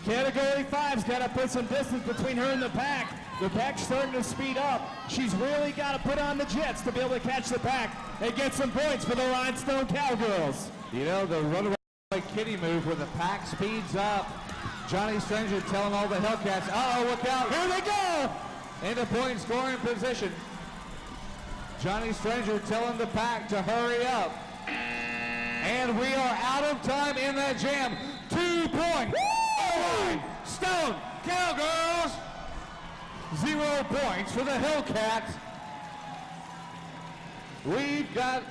Category 5's got to put some distance between her and the pack. The pack's starting to speed up. She's really got to put on the jets to be able to catch the pack and get some points for the Rhinestone Cowgirls. You know, the runaway kitty move where the pack speeds up. Johnny Stranger telling all the Hellcats, look out, here they go! Into point scoring position. Johnny Stranger telling the pack to hurry up. And we are out of time in that jam. 2 points. Stone Cowgirls. 0 points for the Hellcats. We've got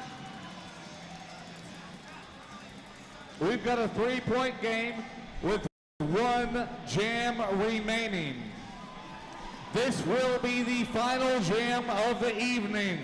a 3-point game with 1 jam remaining. This will be the final jam of the evening.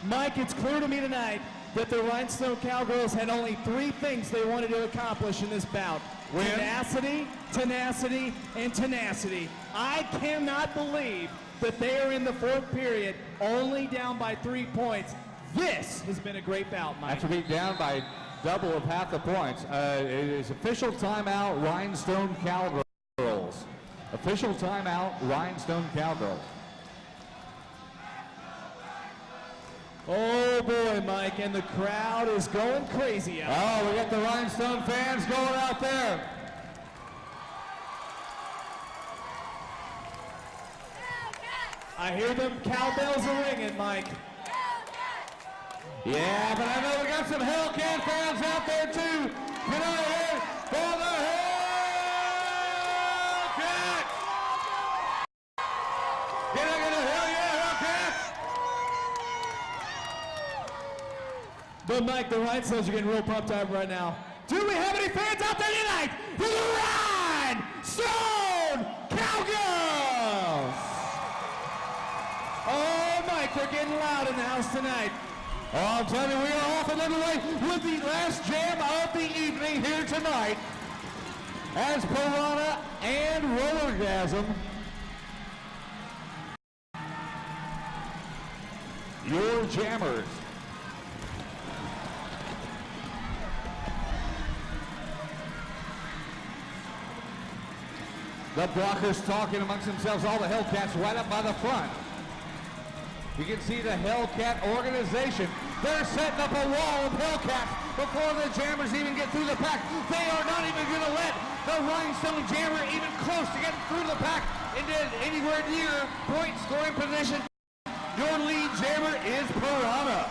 Mike, it's clear to me tonight that the Rhinestone Cowgirls had only 3 things they wanted to accomplish in this bout. Win. Tenacity, tenacity, and tenacity. I cannot believe that they are in the 4th period only down by 3 points. This has been a great bout, Mike. After being down by double of half the points. It is official timeout, Rhinestone Cowgirls. Official timeout, Rhinestone Cowgirls. Oh boy, Mike, and the crowd is going crazy out there. We got the Rhinestone fans going out there. I hear them cowbells are ringing, Mike. Yeah, but I know we got some Hellcat fans out there too. Can I hear for the Hellcats? Can I get a hell yeah, Hellcats? But Mike, the Rhinestones are getting real pumped up right now. Do we have any fans out there tonight for the Rhinestone Cowgirls? Oh, Mike, they're getting loud in the house tonight. I'm telling you, we are off and underway with the last jam of the evening here tonight. As Piranha and Rollergasm, your jammers. The blockers talking amongst themselves, all the Hellcats right up by the front. You can see the Hellcat organization. They're setting up a wall of Hellcats before the jammers even get through the pack. They are not even going to let the Rhinestone jammer even close to getting through the pack into anywhere near point scoring position. Your lead jammer is Piranha.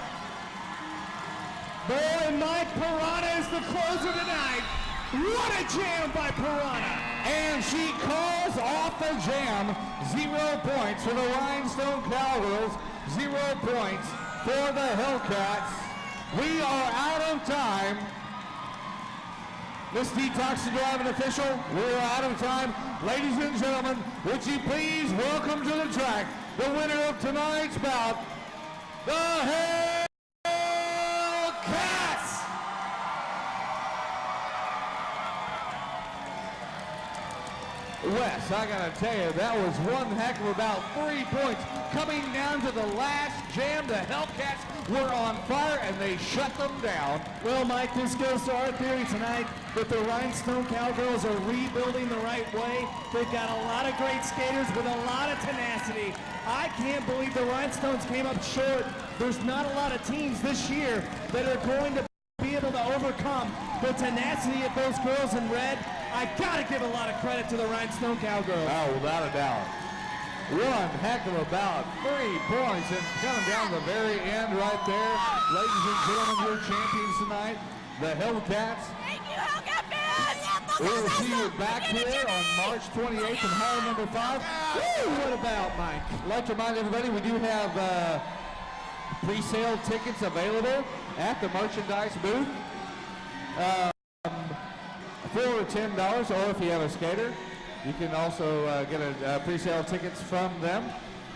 Boy, Mike, Piranha is the closer tonight. What a jam by Piranha. And she calls off the jam. 0 points for the Rhinestone Cowgirls. 0 points for the Hellcats. We are out of time. Miss Detox and Driving official, we're out of time. Ladies and gentlemen, would you please welcome to the track the winner of tonight's bout, the Hellcats! Wes, I gotta tell you, that was one heck of about 3 points. Coming down to the last jam, the Hellcats were on fire and they shut them down. Well, Mike, this goes to our theory tonight that the Rhinestone Cowgirls are rebuilding the right way. They've got a lot of great skaters with a lot of tenacity. I can't believe the Rhinestones came up short. There's not a lot of teams this year that are going to be able to overcome the tenacity of those girls in red. I gotta give a lot of credit to the Rhinestone Cowgirls. Oh, without a doubt. One heck of about 3 points, and coming down the very end right there, ladies and gentlemen, your champions tonight, the Hellcats. Thank you, Hellcat fans! We will see you back here on March 28th in hall number 5. Woo, what about, Mike? I'd like to remind everybody we do have pre-sale tickets available at the merchandise booth. for $10, or if you have a skater, you can also get pre-sale tickets from them.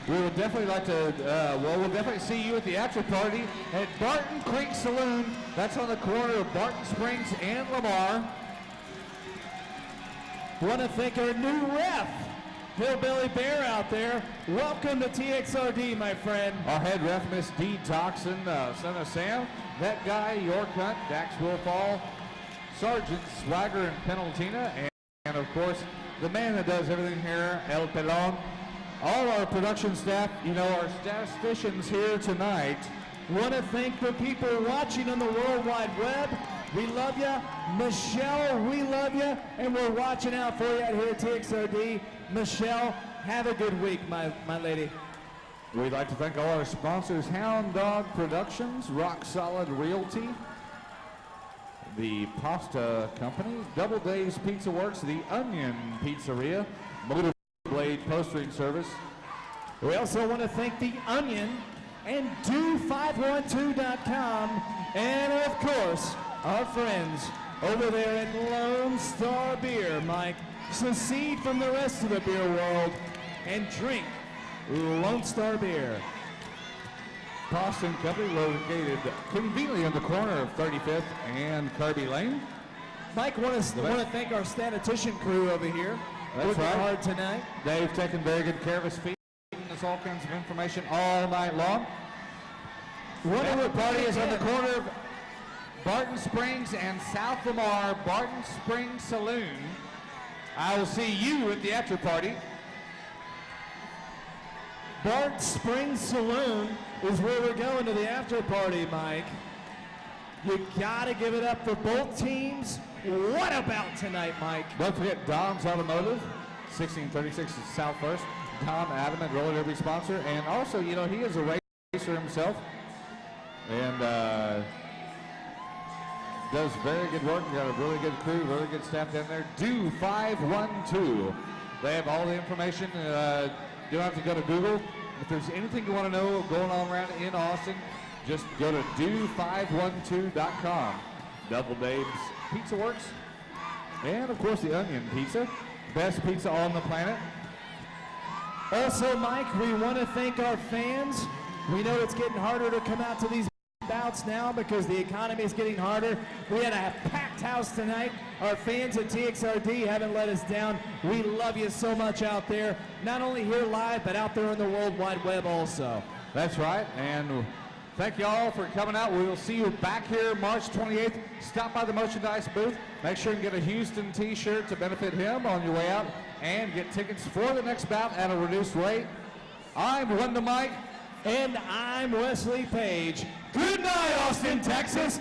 We would definitely like to, we'll definitely see you at the after party at Barton Creek Saloon. That's on the corner of Barton Springs and Lamar. Want to thank our new ref, Hillbilly Bear out there. Welcome to TXRD, my friend. Our head ref, Miss Dee Toxin, son of Sam. That guy, York Hunt, Dax Wolfall, Sergeant Swagger and Penaltina, and of course, the man that does everything here, El Pelon. All our production staff, you know, our statisticians here tonight. Want to thank the people watching on the World Wide Web. We love you. Michelle, we love you. And we're watching out for you out here at TXRD. Michelle, have a good week, my lady. We'd like to thank all our sponsors, Hound Dog Productions, Rock Solid Realty, the Pasta Company, Double Dave's Pizza Works, the Onion Pizzeria, Motor Blade Postering Service. We also want to thank the Onion and do512.com, and of course, our friends over there at Lone Star Beer. Mike, secede from the rest of the beer world and drink Lone Star Beer. Boston Company, located conveniently on the corner of 35th and Kirby Lane. Mike, want to thank our statistician crew over here. That's working right. hard tonight. They've taken very good care of us, feeding us all kinds of information all night long. One party is on the corner of Barton Springs and South Lamar, Barton Springs Saloon. I will see you at the after party. Barton Springs Saloon is where we're going to the after party, Mike. You gotta give it up for both teams. What about tonight, Mike? Don't forget Dom's Automotive, 1636 South First. Dom Adamant, roller derby sponsor, and also, you know, he is a racer himself, and does very good work. We got a really good crew, really good staff down there. Do 512. They have all the information. You don't have to go to Google. If there's anything you want to know going on around in Austin, just go to do512.com. Double Dave's Pizza Works, and of course the Onion Pizza, best pizza on the planet. Also, Mike, we want to thank our fans. We know it's getting harder to come out to these bouts now because the economy is getting harder. We had a packed house tonight. Our fans at TXRD haven't let us down. We love you so much out there, not only here live, but out there on the World Wide Web also. That's right, and thank you all for coming out. We will see you back here March 28th. Stop by the merchandise booth. Make sure and get a Houston t-shirt to benefit him on your way out, and get tickets for the next bout at a reduced rate. I'm Wendell Mike. And I'm Wesley Page. Good night, Austin, Texas.